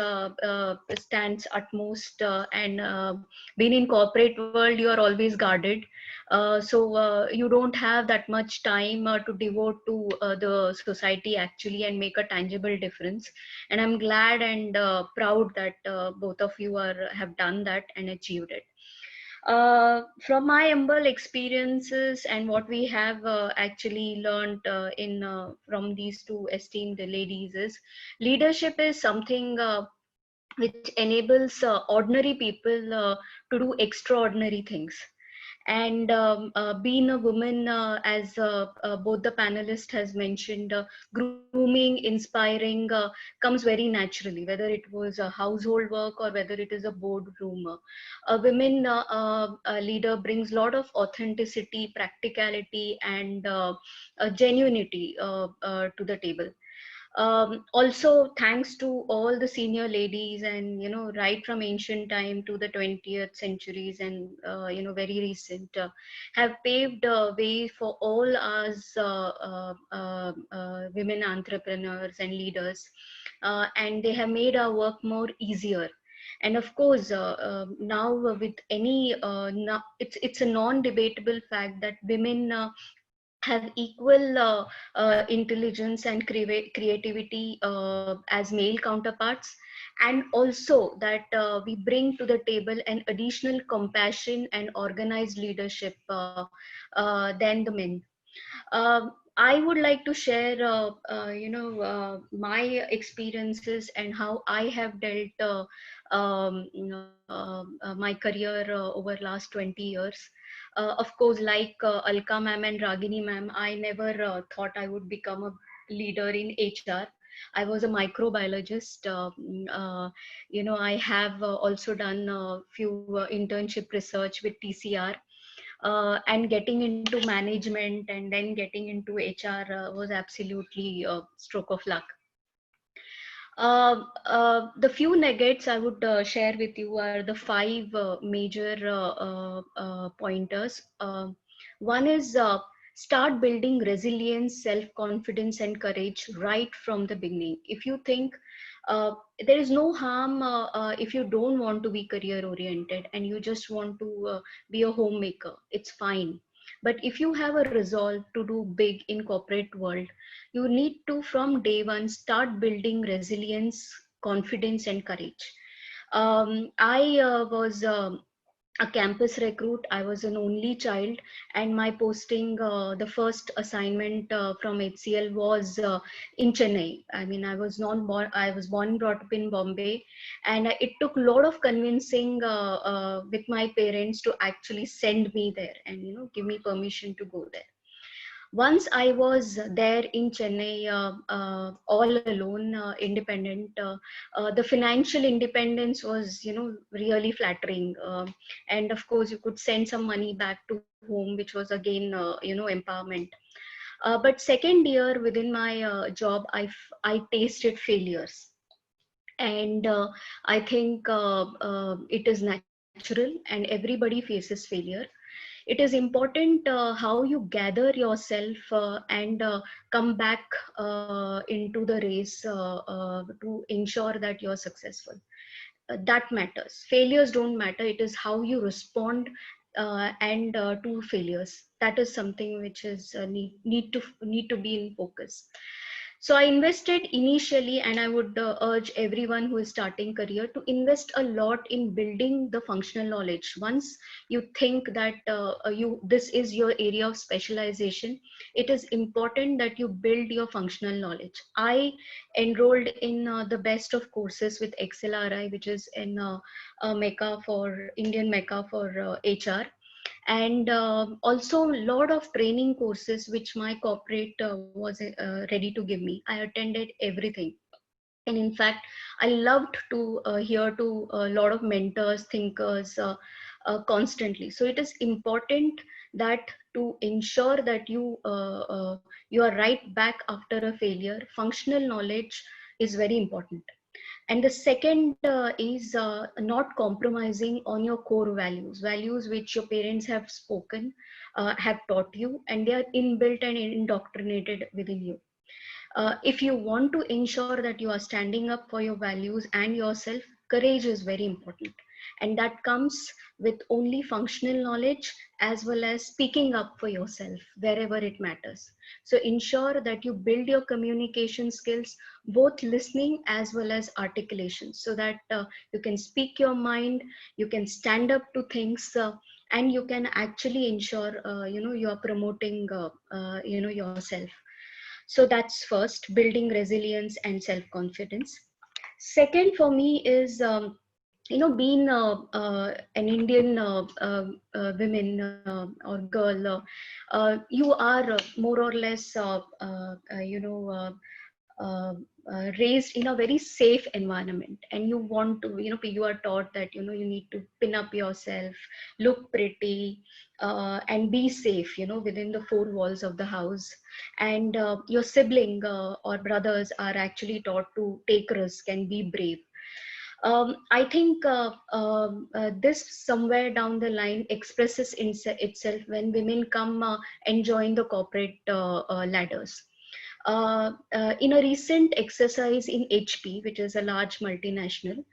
stands utmost, and being in corporate world, you are always guarded. So you don't have that much time to devote to the society actually and make a tangible difference. And I'm glad and proud that both of you have done that and achieved it. From my humble experiences and what we have actually learned in from these two esteemed ladies is leadership is something which enables ordinary people to do extraordinary things. And being a woman, as both the panelists has mentioned, grooming, inspiring comes very naturally, whether it was a household work or whether it is a boardroom. A women leader brings a lot of authenticity, practicality, and genuinity to the table. Also, thanks to all the senior ladies, and right from ancient time to the 20th centuries, and very recent, have paved way for all us women entrepreneurs and leaders, and they have made our work more easier. And of course, now with any now it's a non-debatable fact that women have equal intelligence and creativity as male counterparts, and also that we bring to the table an additional compassion and organized leadership than the men. I would like to share, my experiences and how I have dealt my career over last 20 years. Of course, like Alka ma'am and Ragini ma'am, I never thought I would become a leader in HR. I was a microbiologist. I have also done a few internship research with TCR, and getting into management and then getting into HR was absolutely a stroke of luck. The few nuggets I would share with you are the five major pointers. One is start building resilience, self-confidence, and courage right from the beginning. If you think there is no harm if you don't want to be career oriented and you just want to be a homemaker, it's fine. But if you have a resolve to do big in corporate world, you need to from day one start building resilience, confidence, and courage. I was a campus recruit. I was an only child, and my posting, the first assignment from HCL was in Chennai. I mean, I was not born. I was born and brought up in Bombay, and it took a lot of convincing with my parents to actually send me there and give me permission to go there. Once I was there in Chennai, all alone, independent, the financial independence was, really flattering. And of course, you could send some money back to home, which was again, empowerment. But second year within my job, I tasted failures. And I think it is natural and everybody faces failure. It is important how you gather yourself and come back into the race to ensure that you're successful. That matters. Failures don't matter. It is how you respond and to failures. That is something which is need to be in focus. So I invested initially, and I would urge everyone who is starting career to invest a lot in building the functional knowledge. Once you think that this is your area of specialization, it is important that you build your functional knowledge. I enrolled in the best of courses with XLRI, which is in Mecca for Indian Mecca for HR, and also a lot of training courses which my corporate was ready to give me. I attended everything, and in fact I loved to hear to a lot of mentors, thinkers constantly. So it is important that to ensure that you are right back after a failure, functional knowledge is very important. And the second is not compromising on your core values which your parents have spoken, have taught you, and they are inbuilt and indoctrinated within you. If you want to ensure that you are standing up for your values and yourself, courage is very important. And that comes with only functional knowledge as well as speaking up for yourself wherever it matters. So ensure that you build your communication skills, both listening as well as articulation, so that you can speak your mind, you can stand up to things, and you can actually ensure you are promoting yourself. So that's first, building resilience and self confidence. Second for me is being an Indian women or girl, you are more or less raised in a very safe environment, and you want to, you are taught that you need to pin up yourself, look pretty, and be safe, within the four walls of the house. And your sibling or brothers are actually taught to take risk and be brave. I think this somewhere down the line expresses itself when women come and join the corporate ladders. In a recent exercise in HP, which is a large multinational,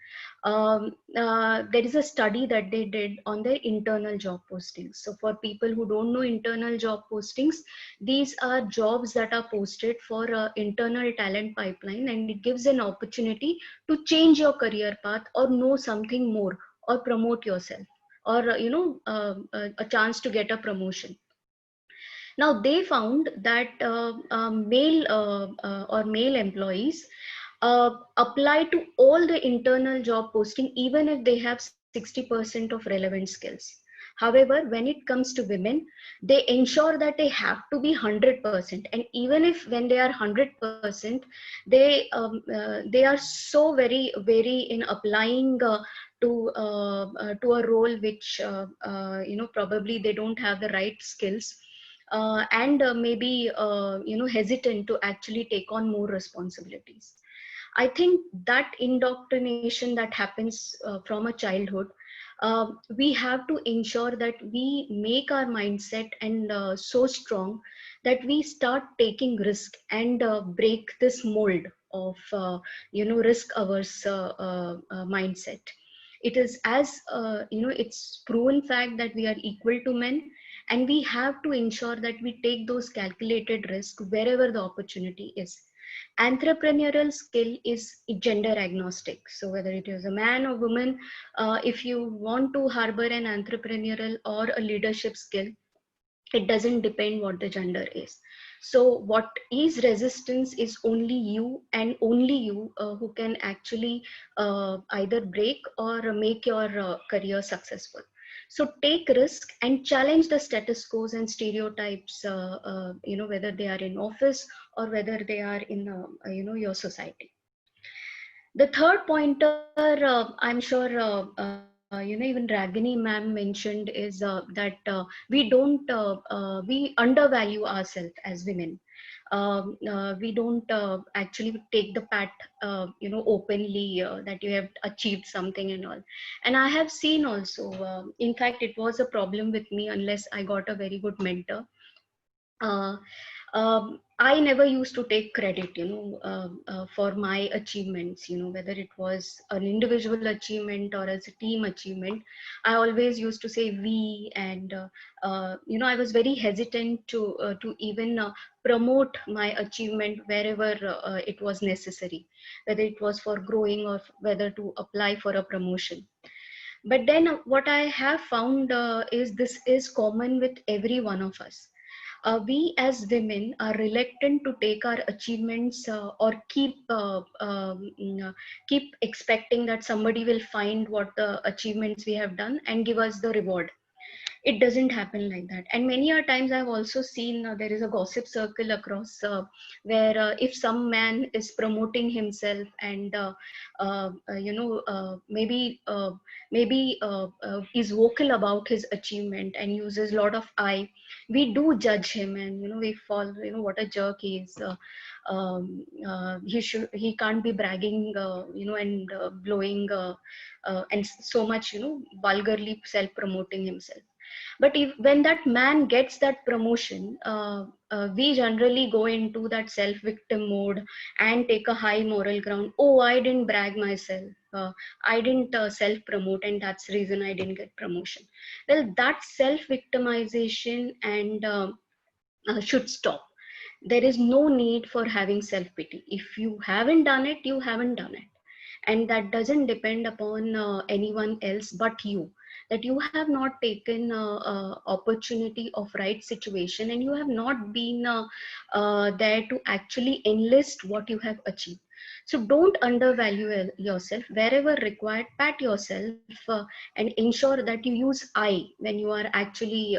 there is a study that they did on their internal job postings. So for people who don't know internal job postings, these are jobs that are posted for internal talent pipeline, and it gives an opportunity to change your career path or know something more or promote yourself, or a chance to get a promotion. Now they found that male employees apply to all the internal job posting even if they have 60% of relevant skills. However, when it comes to women, they ensure that they have to be 100%, and even if when they are 100%, they are so very in applying to a role which probably they don't have the right skills, and maybe hesitant to actually take on more responsibilities. I think that indoctrination that happens from a childhood, we have to ensure that we make our mindset and so strong that we start taking risk and break this mold of risk averse mindset. It is as it's proven fact that we are equal to men, and we have to ensure that we take those calculated risks wherever the opportunity is. Entrepreneurial skill is gender agnostic, so whether it is a man or woman, if you want to harbor an entrepreneurial or a leadership skill, it doesn't depend what the gender is. So what is resistance is only you and only you who can actually either break or make your career successful. So take risk and challenge the status quos and stereotypes, whether they are in office or whether they are in your society. The third pointer, I'm sure even Ragini ma'am mentioned, is that we undervalue ourselves as women. We don't actually take the pat openly that you have achieved something and all. And I have seen also, in fact it was a problem with me unless I got a very good mentor. uh, I never used to take credit, for my achievements, whether it was an individual achievement or as a team achievement. I always used to say we, and, I was very hesitant to even promote my achievement wherever it was necessary, whether it was for growing or whether to apply for a promotion. But then what I have found is this is common with every one of us. We as women are reluctant to take our achievements or keep expecting that somebody will find what the achievements we have done and give us the reward. It doesn't happen like that. And many a times I've also seen there is a gossip circle across where if some man is promoting himself and maybe is vocal about his achievement and uses a lot of we do judge him, and we fall, what a jerk he is. He can't be bragging and blowing and so much vulgarly self promoting himself. But if when that man gets that promotion, we generally go into that self victim mode and take a high moral ground. Oh, I didn't brag myself, I didn't self promote, and that's the reason I didn't get promotion. Well, that self victimization and should stop. There is no need for having self pity. If you haven't done it, you haven't done it, and that doesn't depend upon anyone else but you. That you have not taken opportunity of right situation, and you have not been there to actually enlist what you have achieved. So don't undervalue yourself. Wherever required, pat yourself and ensure that you use I when you are actually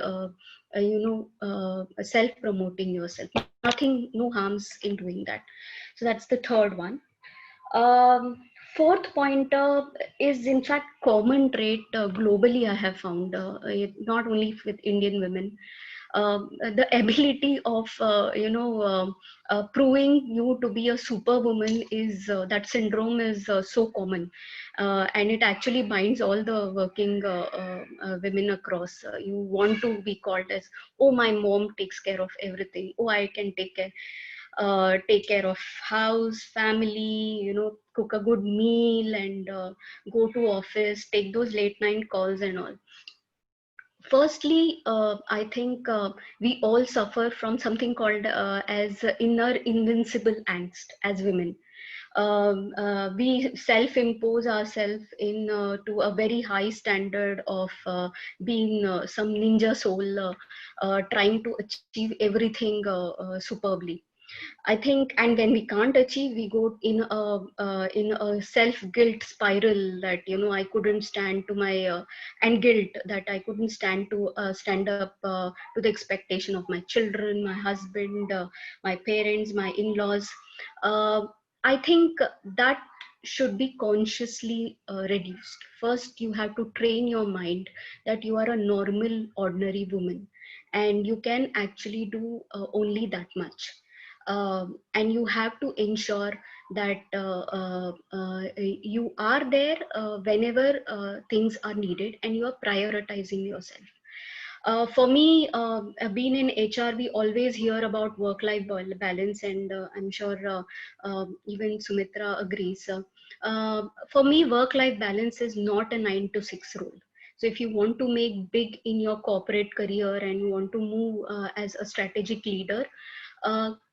self promoting yourself. Nothing, no harms in doing that. So that's the third one. um, Fourth pointer is in fact common trait globally. I have found not only with Indian women, the ability of proving you to be a superwoman is that syndrome is so common, and it actually binds all the working women across. You want to be called as, oh, my mom takes care of everything. Oh, I can take care of house, family, cook a good meal, and go to office, take those late night calls and all. Firstly, I think we all suffer from something called as inner invincible angst as women. We self-impose ourselves in to a very high standard of being some ninja soul, trying to achieve everything superbly. I think, and when we can't achieve, we go in a self guilt spiral that I couldn't stand to my and guilt that I couldn't stand up to the expectation of my children, my husband, my parents, my in-laws. Uh, I think that should be consciously reduced. First, you have to train your mind that you are a normal, ordinary woman, and you can actually do only that much. And you have to ensure that you are there whenever things are needed, and you are prioritizing yourself. For me, being in HR, we always hear about work-life balance, and I'm sure even Sumitra agrees. For me, work-life balance is not a 9 to 6 rule. So if you want to make big in your corporate career and you want to move as a strategic leader,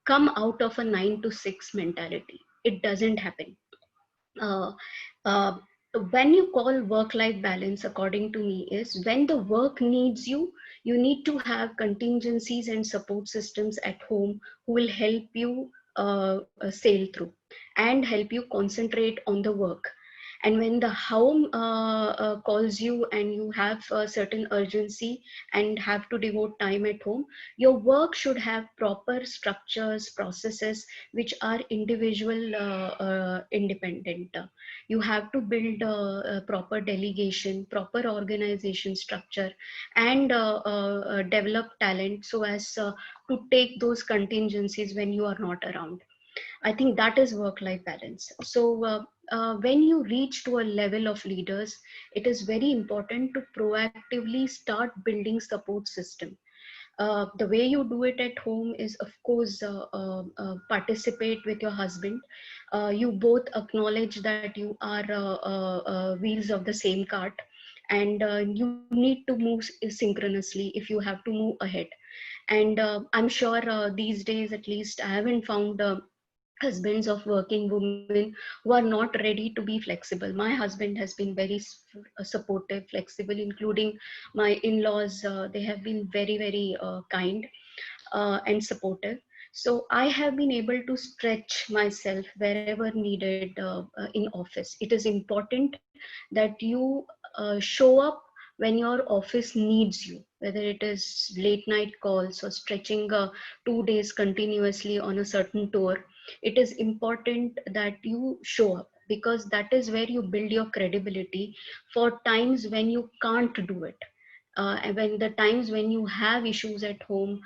come out of a 9 to 6 mentality. It doesn't happen. Uh, uh, when you call work-life balance, according to me, is when the work needs you, you need to have contingencies and support systems at home who will help you sail through and help you concentrate on the work. And when the home calls you and you have a certain urgency and have to devote time at home, your work should have proper structures, processes which are individual independent. You have to build a proper delegation, proper organization structure, and develop talent so as to take those contingencies when you are not around. I think that is work-life balance. So when you reach to a level of leaders, it is very important to proactively start building support system. The way you do it at home is, of course, participate with your husband. You both acknowledge that you are wheels of the same cart, and you need to move synchronously if you have to move ahead. And I'm sure these days, at least, I haven't found husbands of working women who are not ready to be flexible. My husband has been very supportive, flexible, including my in-laws. They have been very, very kind and supportive. So I have been able to stretch myself wherever needed in office. It is important that you show up when your office needs you, whether it is late night calls or stretching 2 days continuously on a certain tour. It is important that you show up, because that is where you build your credibility for times when you can't do it. And when the times when you have issues at home,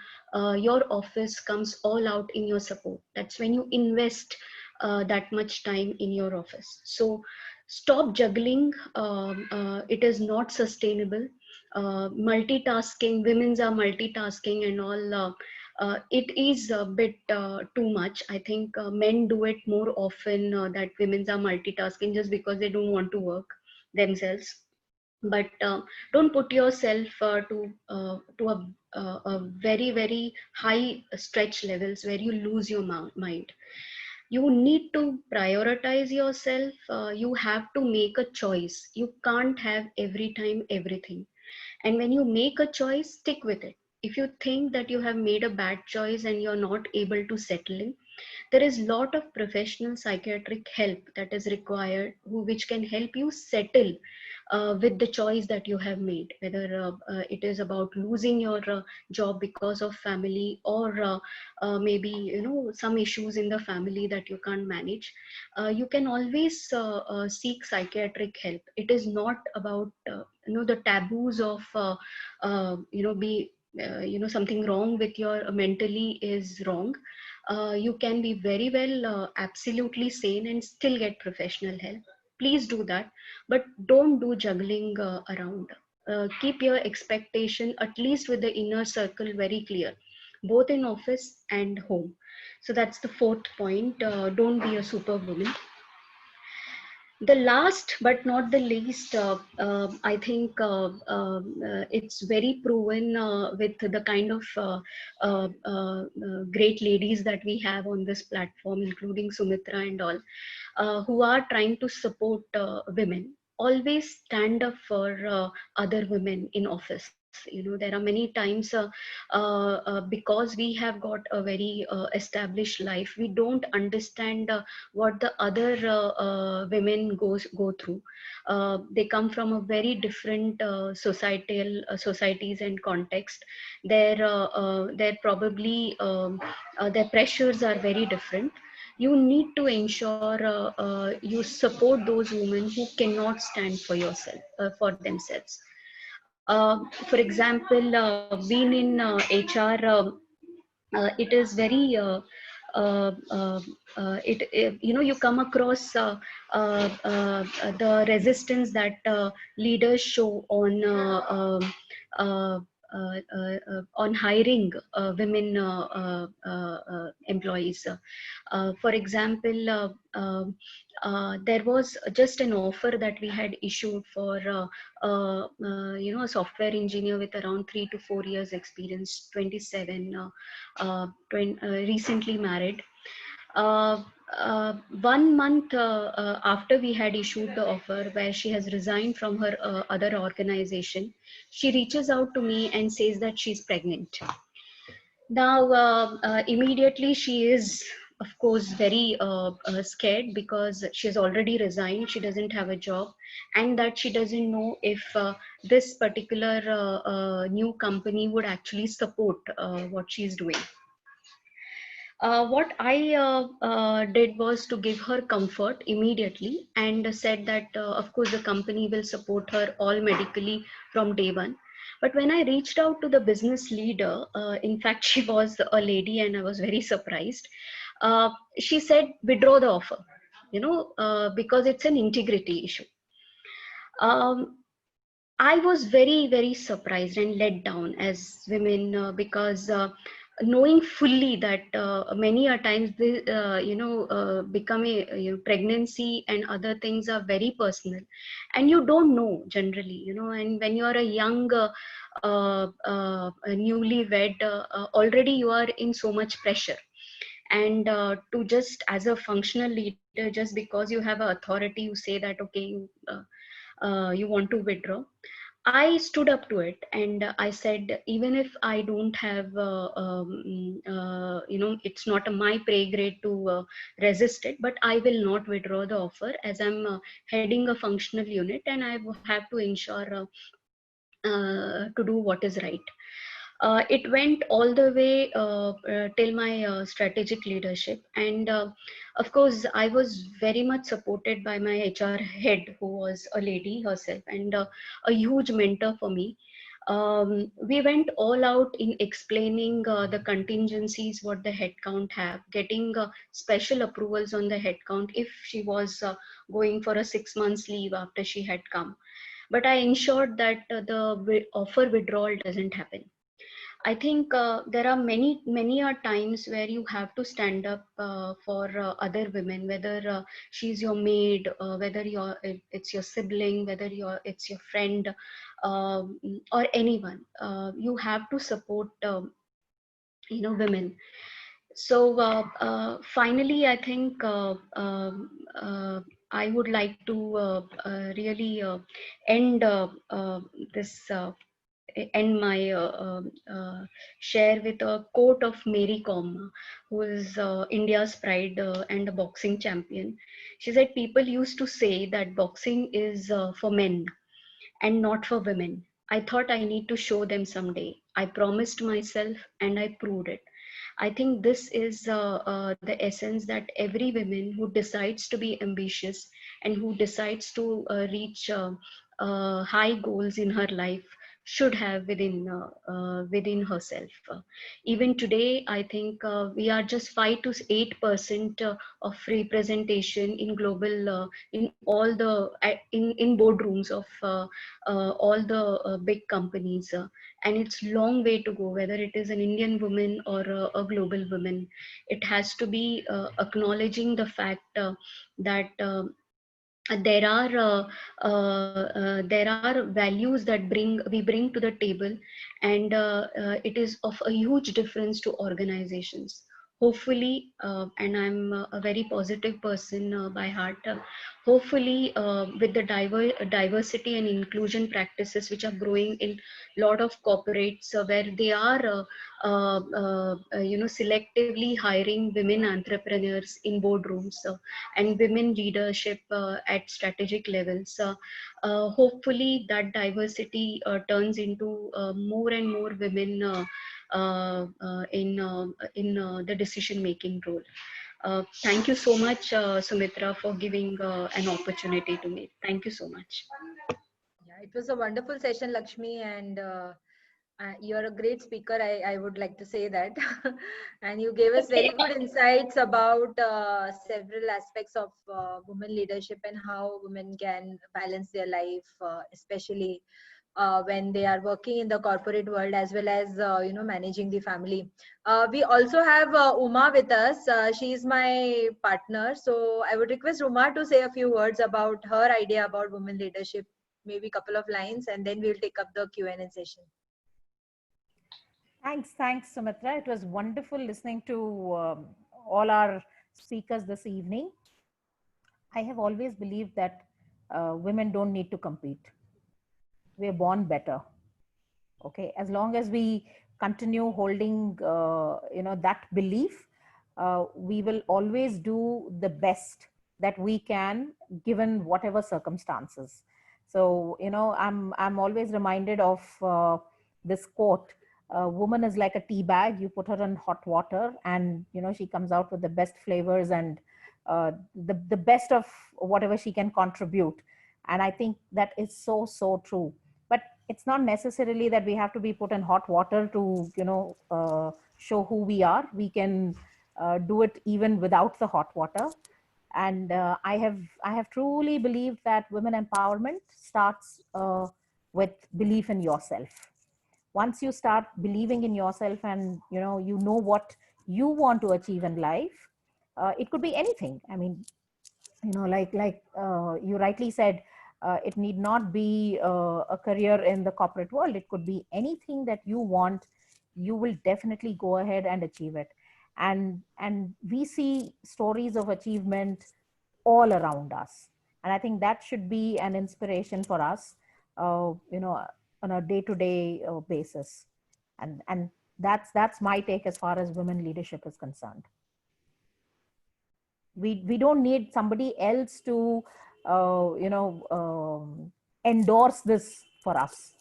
your office comes all out in your support. That's when you invest that much time in your office. So stop juggling. It is not sustainable. multitasking, women's are multitasking and all. It is a bit too much. I think men do it more often, that women's are multitasking just because they don't want to work themselves. But don't put yourself to a very high stretch levels where you lose your mind. You need to prioritize yourself. You have to make a choice. You can't have every time everything, and when you make a choice, stick with it. If you think that you have made a bad choice and you're not able to settle in, there is lot of professional psychiatric help that is required, which can help you settle with the choice that you have made, whether it is about losing your job because of family, or maybe some issues in the family that you can't manage. You can always seek psychiatric help. It is not about the taboos of be something wrong with your mentally is wrong. You can be very well absolutely sane and still get professional help. Please do that, but don't do juggling around. Keep your expectation, at least with the inner circle, very clear, both in office and home. So that's the fourth point. Don't be a superwoman. The last but not the least, I think it's very proven with the kind of great ladies that we have on this platform, including Sumitra and all, who are trying to support women. Always stand up for other women in office. There are many times because we have got a very established life, we don't understand what the other women go through. They come from a very different societies and context. Their probably their pressures are very different. You need to ensure you support those women who cannot stand for yourself for themselves. For example, being in HR, it is very you come across the resistance that leaders show on hiring women employees. For example, there was just an offer that we had issued for a software engineer with around 3 to 4 years experience, 27, recently married. uh, 1 month after we had issued the offer, where she has resigned from her other organization, she reaches out to me and says that she's pregnant. Now, immediately she is, of course, very scared, because she has already resigned. She doesn't have a job, and that she doesn't know if this particular new company would actually support what she's doing. What I did was to give her comfort immediately, and said that, of course, the company will support her all medically from day one. But when I reached out to the business leader, in fact, she was a lady, and I was very surprised. She said, withdraw the offer, because it's an integrity issue. I was very surprised and let down as women, because knowing fully that many a times becoming pregnancy and other things are very personal, and you don't know generally, and when you are a young newlywed, already you are in so much pressure, and to just as a functional leader, just because you have a authority, you say that, okay, you want to withdraw. I stood up to it, and I said, even if I don't have, it's not my pay grade to resist it, but I will not withdraw the offer, as I'm heading a functional unit, and I have to ensure to do what is right. It went all the way till my strategic leadership, and of course I was very much supported by my HR head, who was a lady herself, and a huge mentor for me. We went all out in explaining the contingencies, what the headcount have, getting special approvals on the headcount if she was going for a 6 months leave after she had come. but I ensured that the offer withdrawal doesn't happen. I think there are many times where you have to stand up for other women, whether she's your maid, whether it's your sibling, whether it's your friend, or anyone. You have to support women. So finally, I think I would like to really end this. End my share with a quote of Mary Kom, who is India's pride and a boxing champion. She said, "People used to say that boxing is for men and not for women. I thought I need to show them someday. I promised myself and I proved it." I think this is the essence that every woman who decides to be ambitious and who decides to reach high goals in her life should have within herself. Even today, I think we are just 5 to 8% of representation in global in all the in boardrooms of all the big companies. And it's long way to go, whether it is an Indian woman or a global woman. It has to be acknowledging the fact that there are values that we bring to the table, and it is of a huge difference to organizations. Hopefully, and I'm a very positive person by heart, hopefully with the diversity and inclusion practices which are growing in lot of corporates, where they are selectively hiring women entrepreneurs in boardrooms, and women leadership at strategic levels. Hopefully that diversity turns into more and more women in the decision making role. Thank you so much, Sumitra, for giving an opportunity to me. Thank you so much. Yeah, it was a wonderful session, Lakshmi, and you're a great speaker. I would like to say that. And you gave us very good insights about several aspects of women leadership and how women can balance their life, especially when they are working in the corporate world as well as managing the family. We also have Uma with us. She is my partner, so I would request Uma to say a few words about her idea about women leadership, maybe a couple of lines, and then we'll take up the Q&A session. Thanks, Sumitra. It was wonderful listening to all our speakers this evening. I have always believed that women don't need to compete. We're born better. Okay, as long as we continue holding, that belief, we will always do the best that we can, given whatever circumstances. So, I'm always reminded of this quote. A woman is like a tea bag. You put her in hot water, and she comes out with the best flavors and the best of whatever she can contribute. And I think that is so true. But it's not necessarily that we have to be put in hot water to show who we are. We can do it even without the hot water. And I have truly believed that women empowerment starts with belief in yourself. Once you start believing in yourself and you know what you want to achieve in life, it could be anything. I mean, like you rightly said, it need not be a career in the corporate world. It could be anything that you want. You will definitely go ahead and achieve it. And we see stories of achievement all around us. And I think that should be an inspiration for us, on a day-to-day basis. And that's my take as far as women leadership is concerned. We don't need somebody else to endorse this for us.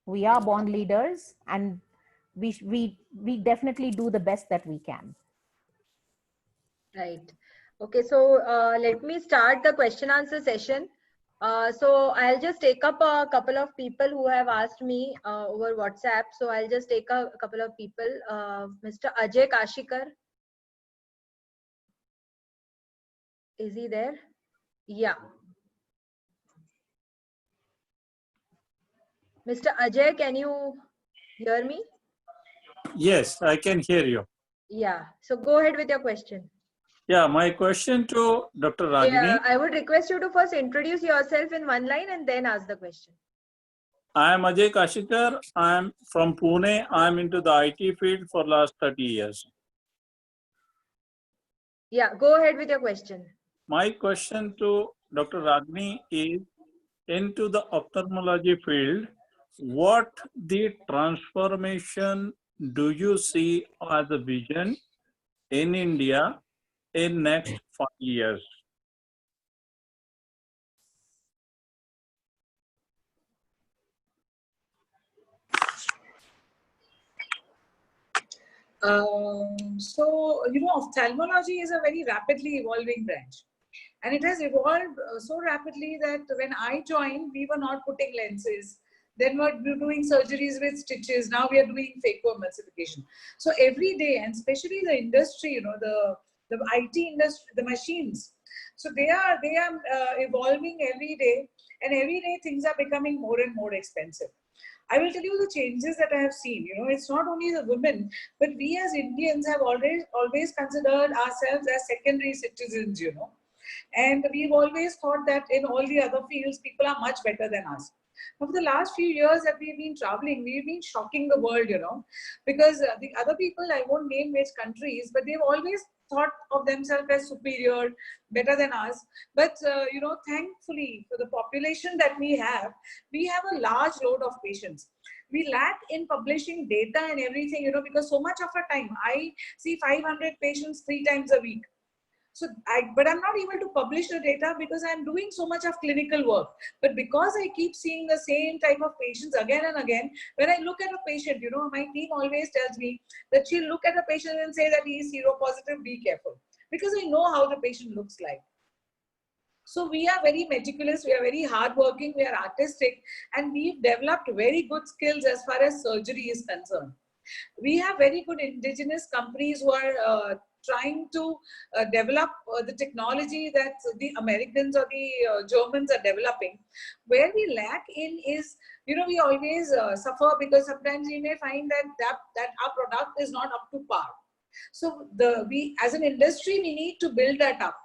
We are born leaders, and we definitely do the best that we can. Right. Okay, so let me start the question answer session. So I'll just take up a couple of people who have asked me over WhatsApp. So I'll just take a couple of people. Mr. Ajay Kashikar. Is he there? Yeah. Mr. Ajay, can you hear me? Yes, I can hear you. Yeah. So go ahead with your question. Yeah, my question to Dr. Ragini. Yeah, I would request you to first introduce yourself in one line and then ask the question. I am Ajay Kashikar. I am from Pune. I am into the IT field for last 30 years. Yeah, go ahead with your question. My question to Dr. Ragini is, into the ophthalmology field, what the transformation do you see as a vision in India in next 5 years? Ophthalmology is a very rapidly evolving branch. And it has evolved so rapidly that when I joined, we were not putting lenses. Then we were doing surgeries with stitches. Now we are doing phacoemulsification. So every day, and especially the industry, the IT industry, the machines. So they are evolving every day, and every day things are becoming more and more expensive. I will tell you the changes that I have seen. It's not only the women, but we as Indians have always considered ourselves as secondary citizens, And we've always thought that in all the other fields, people are much better than us. Over the last few years that we've been traveling, we've been shocking the world, because the other people, I won't name which countries, but they've always thought of themselves as superior, better than us. But, thankfully, for the population that we have a large load of patients. We lack in publishing data and everything, because so much of our time, I see 500 patients 3 times a week. But I'm not able to publish the data because I'm doing so much of clinical work. But because I keep seeing the same type of patients again and again, when I look at a patient, my team always tells me that she'll look at a patient and say that he is seropositive, be careful. Because I know how the patient looks like. So we are very meticulous, we are very hardworking, we are artistic, and we've developed very good skills as far as surgery is concerned. We have very good indigenous companies who are trying to develop the technology that the Americans or the Germans are developing. Where we lack in is, we always suffer because sometimes we may find that our product is not up to par. So we as an industry, we need to build that up.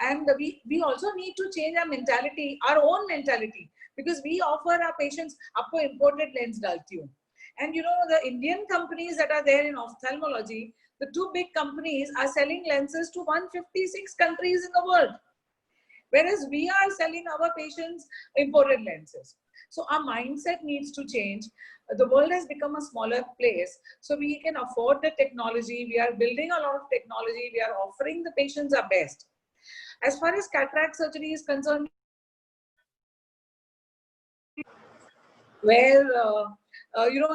And we also need to change our mentality, our own mentality, because we offer our patients upper imported lens daltune. And the Indian companies that are there in ophthalmology, the 2 big companies are selling lenses to 156 countries in the world. Whereas we are selling our patients imported lenses. So our mindset needs to change. The world has become a smaller place. So we can afford the technology. We are building a lot of technology. We are offering the patients our best. As far as cataract surgery is concerned, where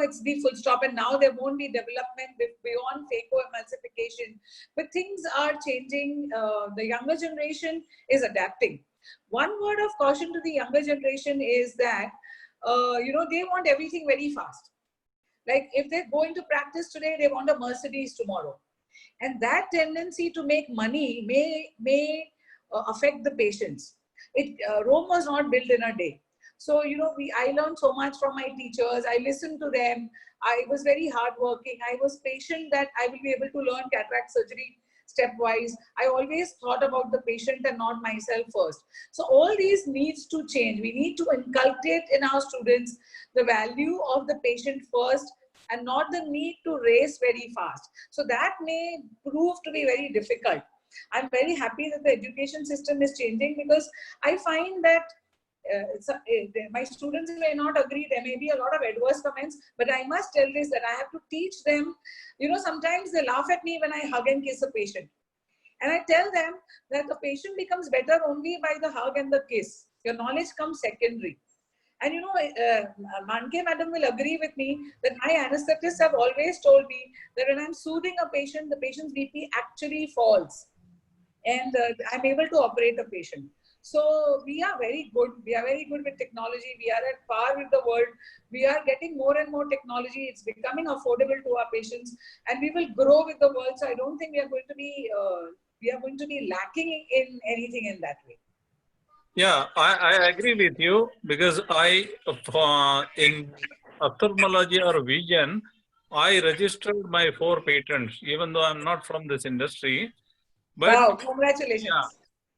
it's the full stop, and now there won't be development beyond phacoemulsification, but things are changing. The younger generation is adapting. One word of caution to the younger generation is that they want everything very fast. Like if they go into practice today, they want a Mercedes tomorrow, and that tendency to make money may affect the patients. Rome was not built in a day. So, I learned so much from my teachers. I listened to them. I was very hardworking. I was patient that I will be able to learn cataract surgery stepwise. I always thought about the patient and not myself first. So all these needs to change. We need to inculcate in our students the value of the patient first and not the need to race very fast. So that may prove to be very difficult. I'm very happy that the education system is changing, because I find that my students may not agree. There may be a lot of adverse comments, but I must tell this, that I have to teach them. Sometimes they laugh at me when I hug and kiss a patient. And I tell them that the patient becomes better only by the hug and the kiss. Your knowledge comes secondary. And Manke madam will agree with me that my anesthetists have always told me that when I'm soothing a patient, the patient's BP actually falls. And I'm able to operate a patient. So we are very good. We are very good with technology. We are at par with the world. We are getting more and more technology. It's becoming affordable to our patients, and we will grow with the world. So I don't think we are going to be lacking in anything in that way. Yeah, I agree with you because in ophthalmology or vision, I registered my 4 patents, even though I'm not from this industry. But Wow, yeah, congratulations.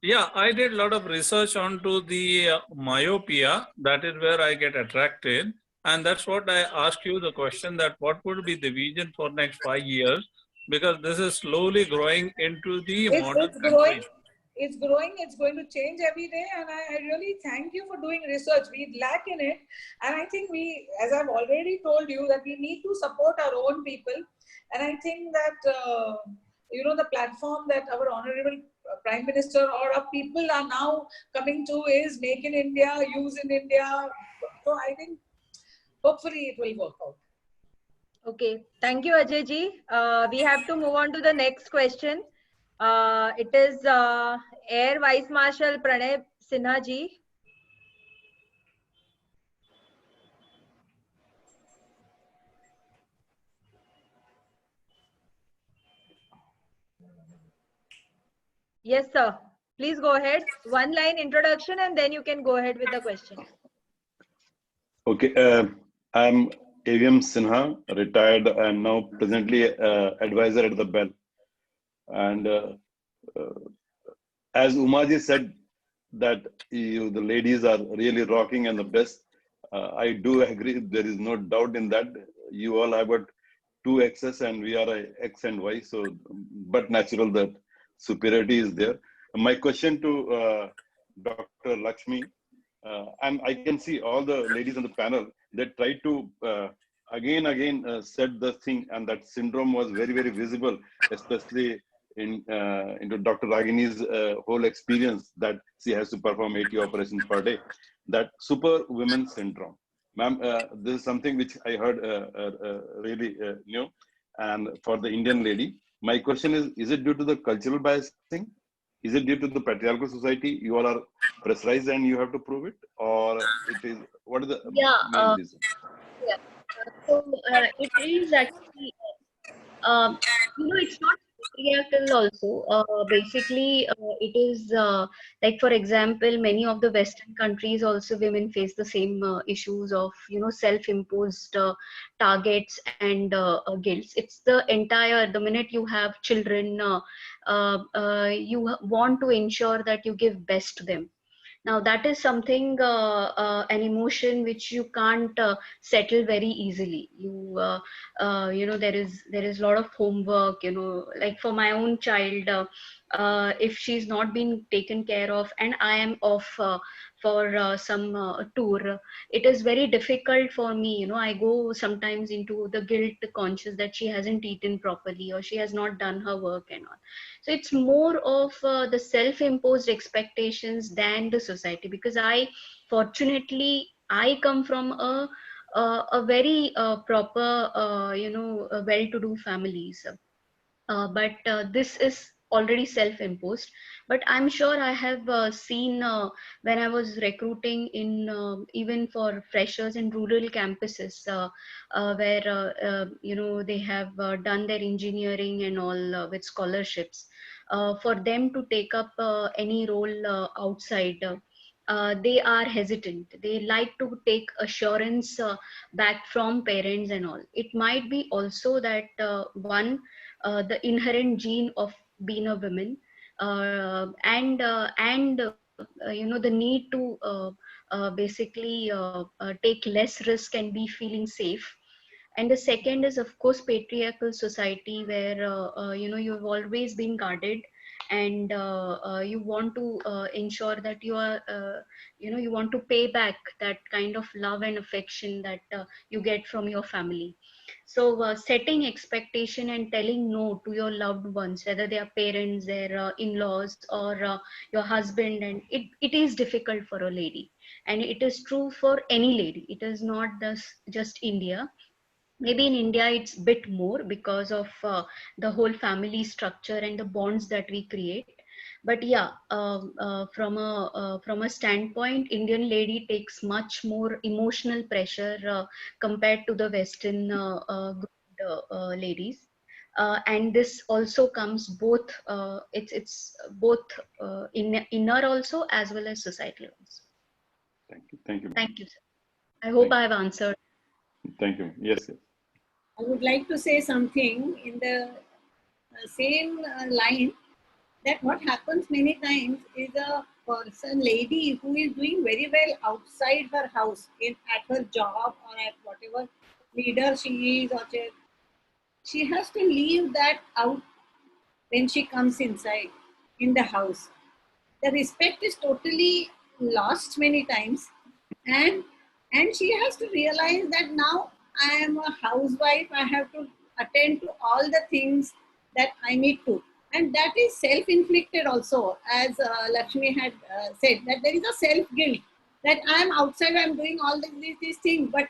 yeah, I did a lot of research onto the myopia. That is where I get attracted. And that's what I ask you the question that what would be the vision for next 5 years? Because this is slowly growing into the modern It's growing. country. It's growing. It's going to change every day. And I really thank you for doing research. We lack in it. And I think we, as I've already told you, that we need to support our own people. And I think that, the platform that our Honorable Prime Minister or our people are now coming to is Make in India, Use in India. So I think hopefully it will work out. Okay, thank you, Ajay ji. We have to move on to the next question. It is Air Vice Marshal Pranay Sinha ji. Yes, sir. Please go ahead. One line introduction and then you can go ahead with the question. Okay, I'm AVM Sinha, retired. I'm now presently advisor at the Bell. And as Umaji said, that the ladies are really rocking and the best. I do agree. There is no doubt in that. You all have got 2 X's and we are a X and Y. So, but natural that superiority is there. My question to Dr. Lakshmi, and I can see all the ladies on the panel, they try to again said the thing, and that syndrome was very visible, especially into Dr. Ragini's whole experience that she has to perform 80 operations per day. That super women syndrome, ma'am. This is something which I heard really new, and for the Indian lady, my question is it due to the cultural biasing? Is it due to the patriarchal society? You all are pressurized and you have to prove it, or it is what is the Yeah, main reason? yeah. So it is actually, it's not patriarchal also. Basically, it is like, for example, many of the Western countries also women face the same issues of, self-imposed targets and guilts. It's the minute you have children, you want to ensure that you give best to them. Now that is something, an emotion which you can't settle very easily. There is a lot of homework, like for my own child, if she's not been taken care of and I am off for some tour, it is very difficult for me. I go sometimes into the guilt conscious that she hasn't eaten properly or she has not done her work and all. So it's more of the self-imposed expectations than the society, because fortunately I come from a very proper, a well-to-do families. But this is already self-imposed. But I'm sure I have seen, when I was recruiting in, even for freshers in rural campuses, where they have done their engineering and all with scholarships, for them to take up any role outside, they are hesitant. They like to take assurance back from parents and all. It might be also that, one, the inherent gene of being a woman, and the need to basically take less risk and be feeling safe. And the second is, of course, patriarchal society, where you've always been guarded, and you want to ensure that you are, you want to pay back that kind of love and affection that you get from your family. So setting expectation and telling no to your loved ones, whether they are parents, their in-laws, or your husband, and it is difficult for a lady, and it is true for any lady. It is not just India. Maybe in India it's a bit more because of the whole family structure and the bonds that we create. But yeah, from a standpoint, Indian lady takes much more emotional pressure compared to the Western ladies. And this also comes both, it's both inner also as well as societal also. Thank you. Thank you. Thank you, sir. I hope Thank I have answered. Thank you. Yes, yes. I would like to say something in the same line, that what happens many times is a person, lady who is doing very well outside her house, at her job or at whatever leader she is, or she has to leave that out when she comes inside in the house. The respect is totally lost many times, and she has to realize that now I am a housewife, I have to attend to all the things that I need to, and that is self-inflicted also, as Lakshmi had said, that there is a self-guilt, that I am outside, I am doing all these things, but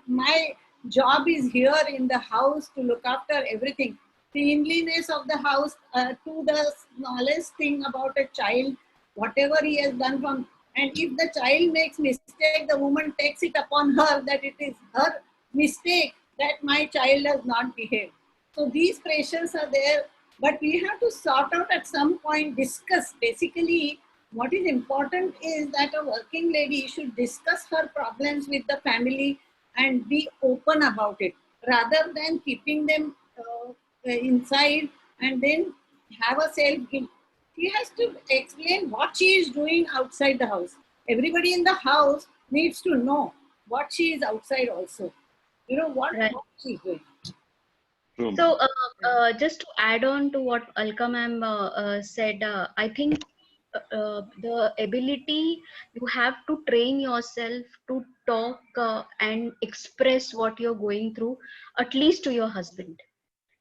my job is here in the house to look after everything. Cleanliness of the house, to the smallest thing about a child, whatever he has done from, and if the child makes mistake, the woman takes it upon her that it is her mistake that my child has not behaved. So these pressures are there, but we have to sort out at some point, discuss. Basically, what is important is that a working lady should discuss her problems with the family and be open about it, rather than keeping them inside and then have a self-guilt. She has to explain what she is doing outside the house. Everybody in the house needs to know what she is outside also. You know what, Right. what she is doing. True. So just to add on to what Alka ma'am said, I think the ability, you have to train yourself to talk and express what you're going through, at least to your husband.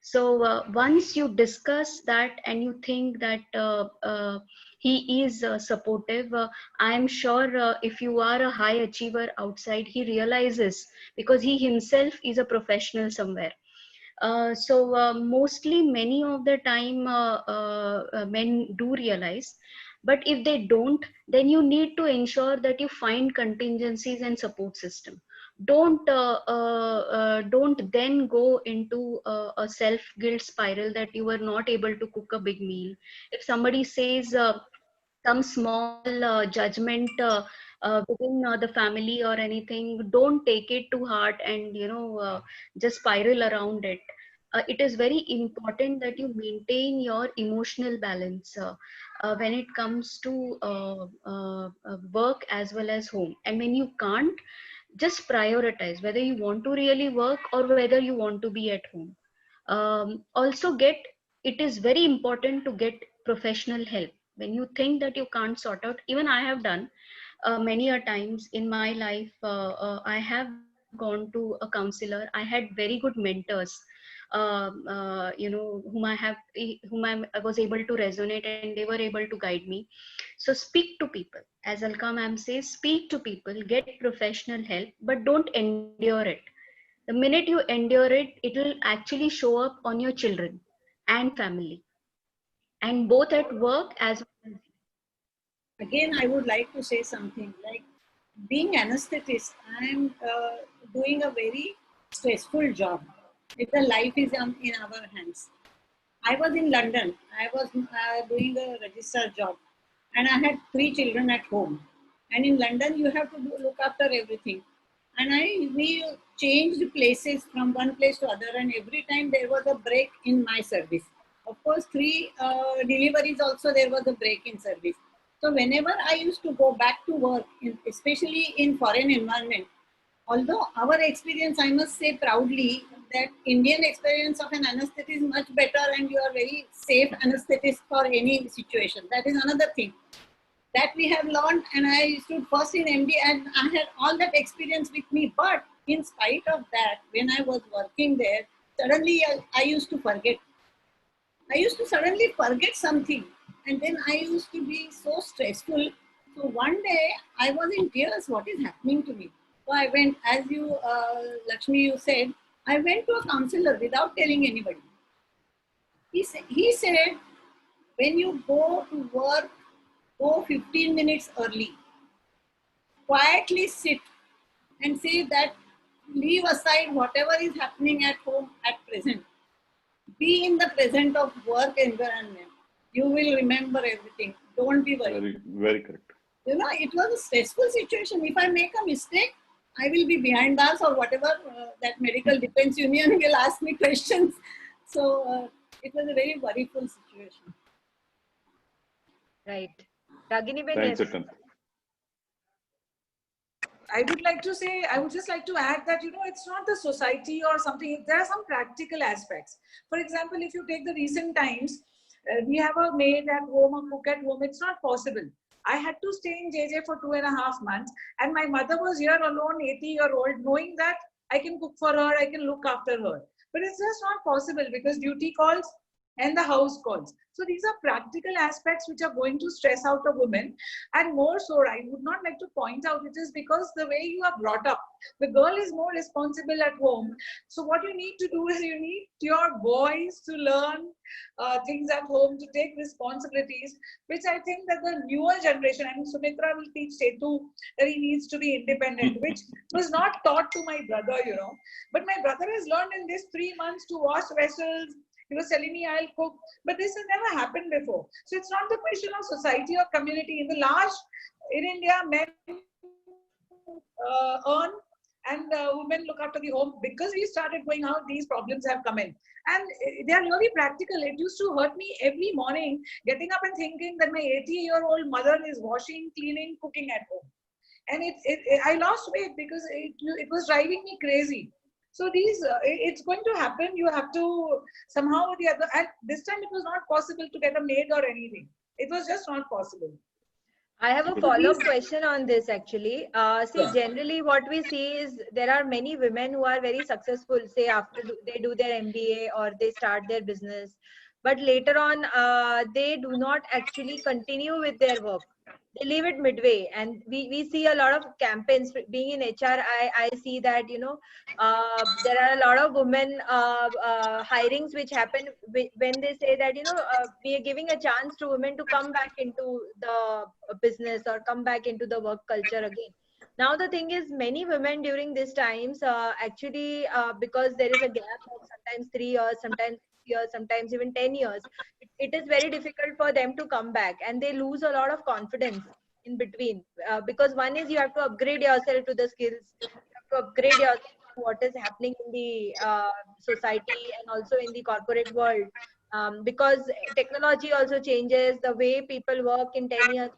So once you discuss that and you think that he is supportive, I am sure if you are a high achiever outside, he realizes, because he himself is a professional somewhere. So mostly many of the time men do realize, but if they don't, then you need to ensure that you find contingencies and support system. Don't then go into a self guilt spiral that you were not able to cook a big meal. If somebody says some small judgment within the family or anything, don't take it to heart and just spiral around it. It is very important that you maintain your emotional balance when it comes to work as well as home. And when you can't, just prioritize whether you want to really work or whether you want to be at home. Also get, it is very important to get professional help when you think that you can't sort out. Even I have done many a times in my life. I have gone to a counselor. I had very good mentors, I was able to resonate, and they were able to guide me. So speak to people, as Alka ma'am says, speak to people, get professional help, but don't endure it. The minute you endure it, it will actually show up on your children and family, and both at work as well as. Again, I would like to say something like, being anesthetist, I am doing a very stressful job. If the life is in our hands. I was in London. I was doing a registrar job, and I had 3 children at home. And in London, you have to look after everything. And we changed places from one place to other, and every time there was a break in my service. Of course, 3 deliveries also there was a break in service. So whenever I used to go back to work, especially in foreign environment, although our experience, I must say proudly, that Indian experience of an anesthetist is much better, and you are very safe anesthetist for any situation. That is another thing that we have learned, and I stood first in MD, and I had all that experience with me. But in spite of that, when I was working there, suddenly I used to forget. I used to suddenly forget something, and then I used to be so stressful. So one day I was in tears. What is happening to me? So I went, as you, Lakshmi, you said, I went to a counselor without telling anybody. He said, when you go to work, go 15 minutes early. Quietly sit and say that, leave aside whatever is happening at home at present. be in the present of work environment. You will remember everything. Don't be worried. Very, very correct. You know, it was a stressful situation. If I make a mistake, I will be behind bars or whatever. That medical defense union will ask me questions. So it was a very worryful situation. Right. Ragini Ben, Thanks, yes. Chetan. I would like to say, I would just like to add that, you know, it's not the society or something. There are some practical aspects. For example, if you take the recent times, we have a maid at home, a cook at home. It's not possible. I had to stay in JJ for 2.5 months, and my mother was here alone, 80-year-old, knowing that I can cook for her, I can look after her. But it's just not possible because duty calls and the house calls. So these are practical aspects which are going to stress out a woman. And more so, I would not like to point out, it is because the way you are brought up, the girl is more responsible at home. So what you need to do is you need your boys to learn things at home, to take responsibilities, which I think that the newer generation, I mean, Sumitra will teach Setu that he needs to be independent, which was not taught to my brother, you know. But my brother has learned in this 3 months to wash vessels. He was telling me I'll cook, but this has never happened before. So it's not the question of society or community. In India, men earn and women look after the home. Because we started going out, these problems have come in. And they are really practical. It used to hurt me every morning getting up and thinking that my 80-year-old mother is washing, cleaning, cooking at home. And I lost weight because it was driving me crazy. So it's going to happen. You have to somehow or the other. And this time it was not possible to get a maid or anything. It was just not possible. I have a follow-up question on this actually. Generally what we see is there are many women who are very successful, say after they do their MBA or they start their business, but later on they do not actually continue with their work. They leave it midway, and we see a lot of campaigns. Being in HR, I see that, you know, there are a lot of women hirings which happen when they say that, you know, we are giving a chance to women to come back into the business or come back into the work culture again. Now the thing is, many women during these times actually because there is a gap of sometimes 3 years, sometimes 6 years, sometimes even 10 years, it is very difficult for them to come back, and they lose a lot of confidence in between, because one is you have to upgrade yourself to the skills, you have to upgrade yourself to what is happening in the society and also in the corporate world, because technology also changes the way people work in 10 years.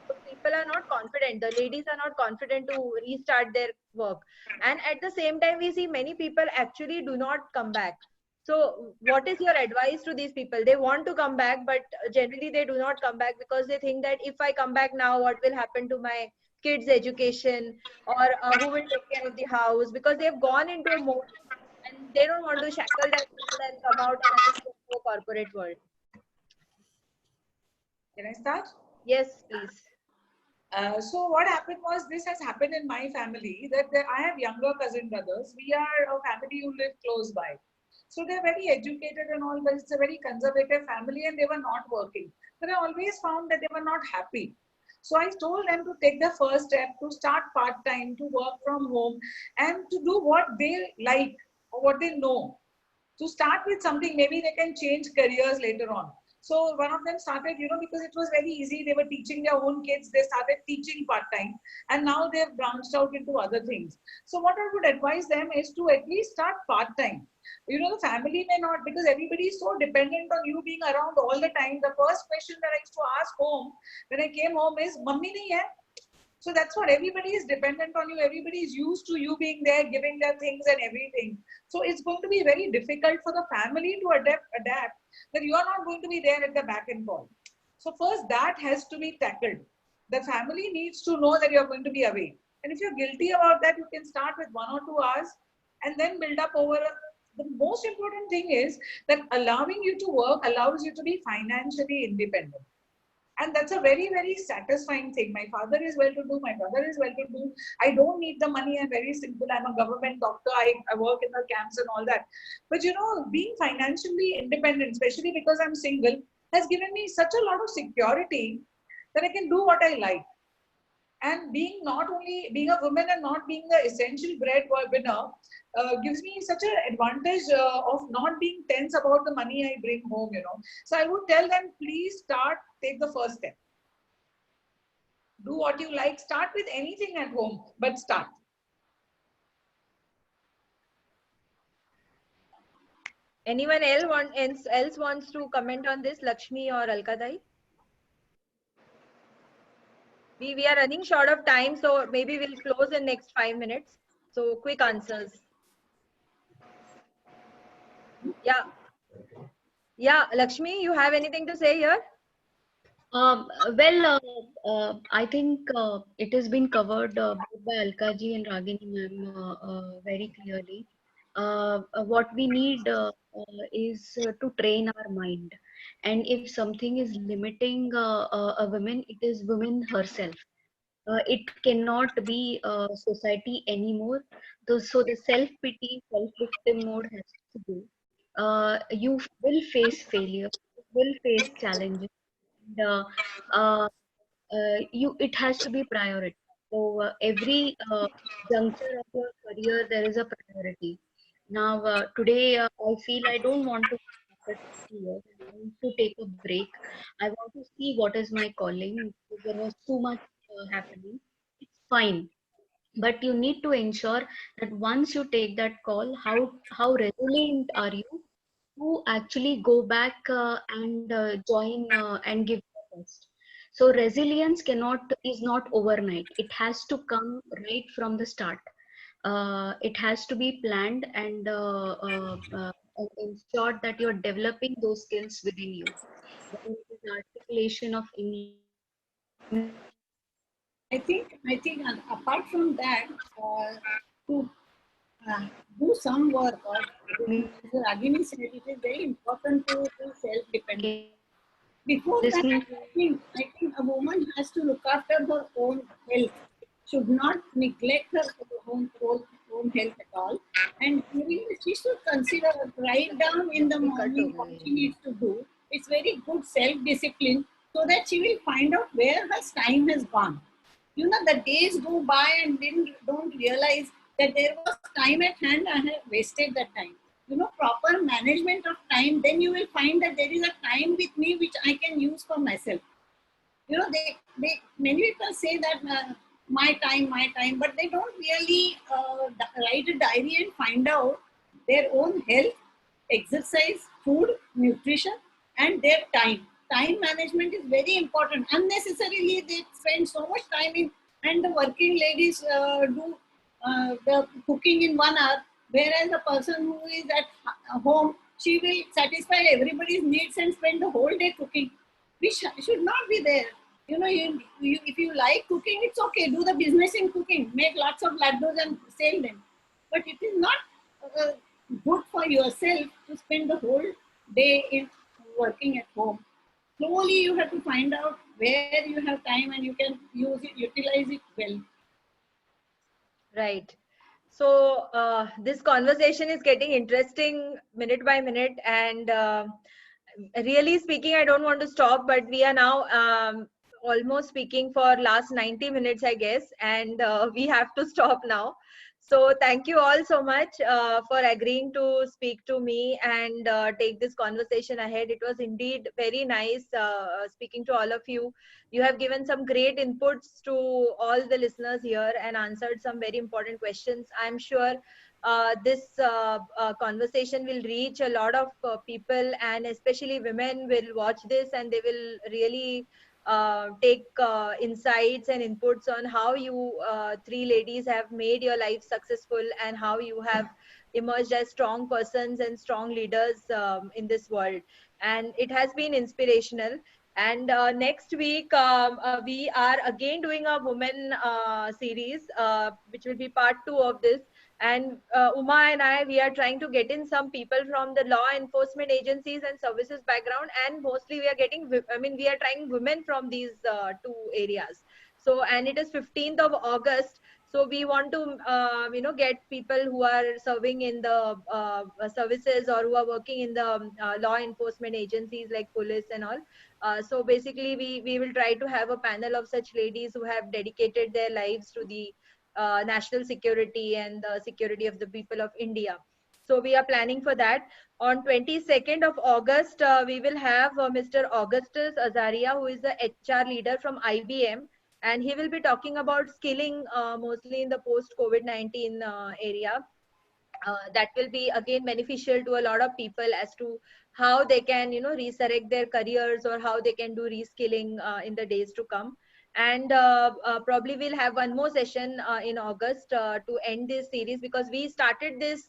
So people are not confident, the ladies are not confident to restart their work, and at the same time we see many people actually do not come back. So what is your advice to these people? They want to come back, but generally they do not come back because they think that if I come back now, what will happen to my kids' education, or who will take care of the house, because they've gone into a mode and they don't want to shackle themselves and come out and again go to a corporate world. Can I start? Yes, please. So what happened was, this has happened in my family, that I have younger cousin brothers. We are a family who live close by. So they're very educated and all, but it's a very conservative family and they were not working. But I always found that they were not happy. So I told them to take the first step, to start part-time, to work from home and to do what they like or what they know. To start with something, maybe they can change careers later on. So one of them started, you know, because it was very easy. They were teaching their own kids. They started teaching part-time and now they've branched out into other things. So what I would advise them is to at least start part-time. You know, the family may not, because everybody is so dependent on you being around all the time. The first question that I used to ask home when I came home is, "Mummy nahi hai?" So that's what, everybody is dependent on you. Everybody is used to you being there, giving their things and everything. So it's going to be very difficult for the family to adapt that you are not going to be there at the back and call. So first that has to be tackled. The family needs to know that you're going to be away. And if you're guilty about that, you can start with 1 or 2 hours and then build up over. The most important thing is that allowing you to work allows you to be financially independent. And that's a very, very satisfying thing. My father is well-to-do. My brother is well-to-do. I don't need the money. I'm very simple. I'm a government doctor. I work in the camps and all that. But, you know, being financially independent, especially because I'm single, has given me such a lot of security that I can do what I like. And being not only being a woman and not being the essential breadwinner gives me such an advantage of not being tense about the money I bring home, you know. So I would tell them, please start, take the first step. Do what you like, start with anything at home, but start. Anyone else wants to comment on this, Lakshmi or Alkadai? We are running short of time, so maybe we'll close in next 5 minutes. So quick answers. Yeah. Yeah, Lakshmi, you have anything to say here? Well, I think it has been covered both by Alka ji and Ragini ma'am very clearly. What we need is to train our mind. And if something is limiting a woman, it is woman herself. It cannot be society anymore. So the self-pity, self-victim mode has to go. You will face failure, you will face challenges. And, you it has to be priority. So every juncture of your career, there is a priority. Now today, I feel I don't want to after 30 years. I want to take a break. I want to see what is my calling. There was too much happening. It's fine, but you need to ensure that once you take that call, how resilient are you to actually go back and join and give the best. So resilience cannot is not overnight. It has to come right from the start. It has to be planned and ensured that you're developing those skills within you. Whether it is articulation of I think apart from that, to uh, do some work, or as Ragini said, it is very important to be self-dependent. Before that, listening. I think a woman has to look after her own health, should not neglect her own health at all. And she should consider, write down in the morning what she needs to do. It's very good self-discipline, so that she will find out where her time has gone. You know, the days go by and don't realize that there was time at hand. I have wasted that time. You know, proper management of time, then you will find that there is a time with me which I can use for myself. You know, they many people say that my time, but they don't really write a diary and find out their own health, exercise, food, nutrition, and their time. Time management is very important. Unnecessarily, they spend so much time in, and the working ladies do the cooking in 1 hour, whereas the person who is at home, she will satisfy everybody's needs and spend the whole day cooking, which should not be there. You know, if you like cooking, it's okay. Do the business in cooking. Make lots of laddus and sell them. But it is not uh, good for yourself to spend the whole day in working at home. Slowly, you have to find out where you have time and you can use it, utilize it well. Right. So this conversation is getting interesting minute by minute, and really speaking, I don't want to stop, but we are now almost speaking for last 90 minutes, I guess, and we have to stop now. So thank you all so much for agreeing to speak to me and take this conversation ahead. It was indeed very nice speaking to all of you. You have given some great inputs to all the listeners here and answered some very important questions. I'm sure this conversation will reach a lot of people, and especially women will watch this and they will really take insights and inputs on how you three ladies have made your life successful and how you have emerged as strong persons and strong leaders in this world. And it has been inspirational. And next week, we are again doing a women series, which will be part 2 of this. And Uma and I, we are trying to get in some people from the law enforcement agencies and services background, and mostly we are getting, we are trying women from these 2 areas. So, and it is 15th of August. So we want to, get people who are serving in the services or who are working in the law enforcement agencies like police and all. So basically, we will try to have a panel of such ladies who have dedicated their lives to the national security and the security of the people of India. So we are planning for that. On 22nd of August, we will have Mr. Augustus Azaria, who is the HR leader from IBM, and he will be talking about skilling mostly in the post COVID-19 area. That will be again beneficial to a lot of people as to how they can resurrect their careers or how they can do reskilling in the days to come. And probably we'll have one more session in August to end this series, because we started this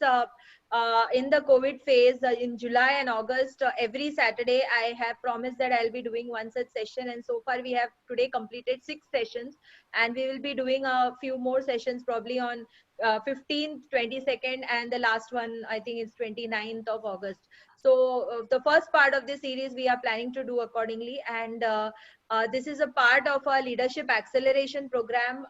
in the COVID phase in July and August. Every Saturday I have promised that I'll be doing one such session, and so far we have today completed 6 sessions, and we will be doing a few more sessions probably on 15th, 22nd, and the last one I think is 29th of August. So the first part of this series we are planning to do accordingly, and this is a part of our leadership acceleration program,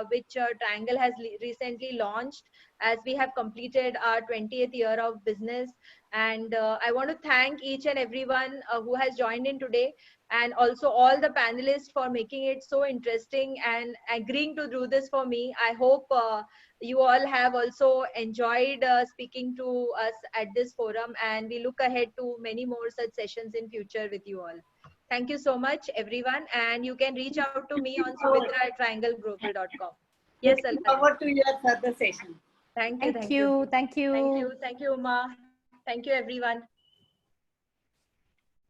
which Triangle has recently launched, as we have completed our 20th year of business. And I want to thank each and everyone who has joined in today, and also all the panelists for making it so interesting and agreeing to do this for me. I hope you all have also enjoyed speaking to us at this forum, and we look ahead to many more such sessions in future with you all. Thank you so much, everyone, and you can reach out to me on sumitra@triangleglobal.com. Yes, Looking Alka. forward to your further session. Thank you. Thank you. Thank you. Thank you. Thank you, Uma. Thank you, everyone.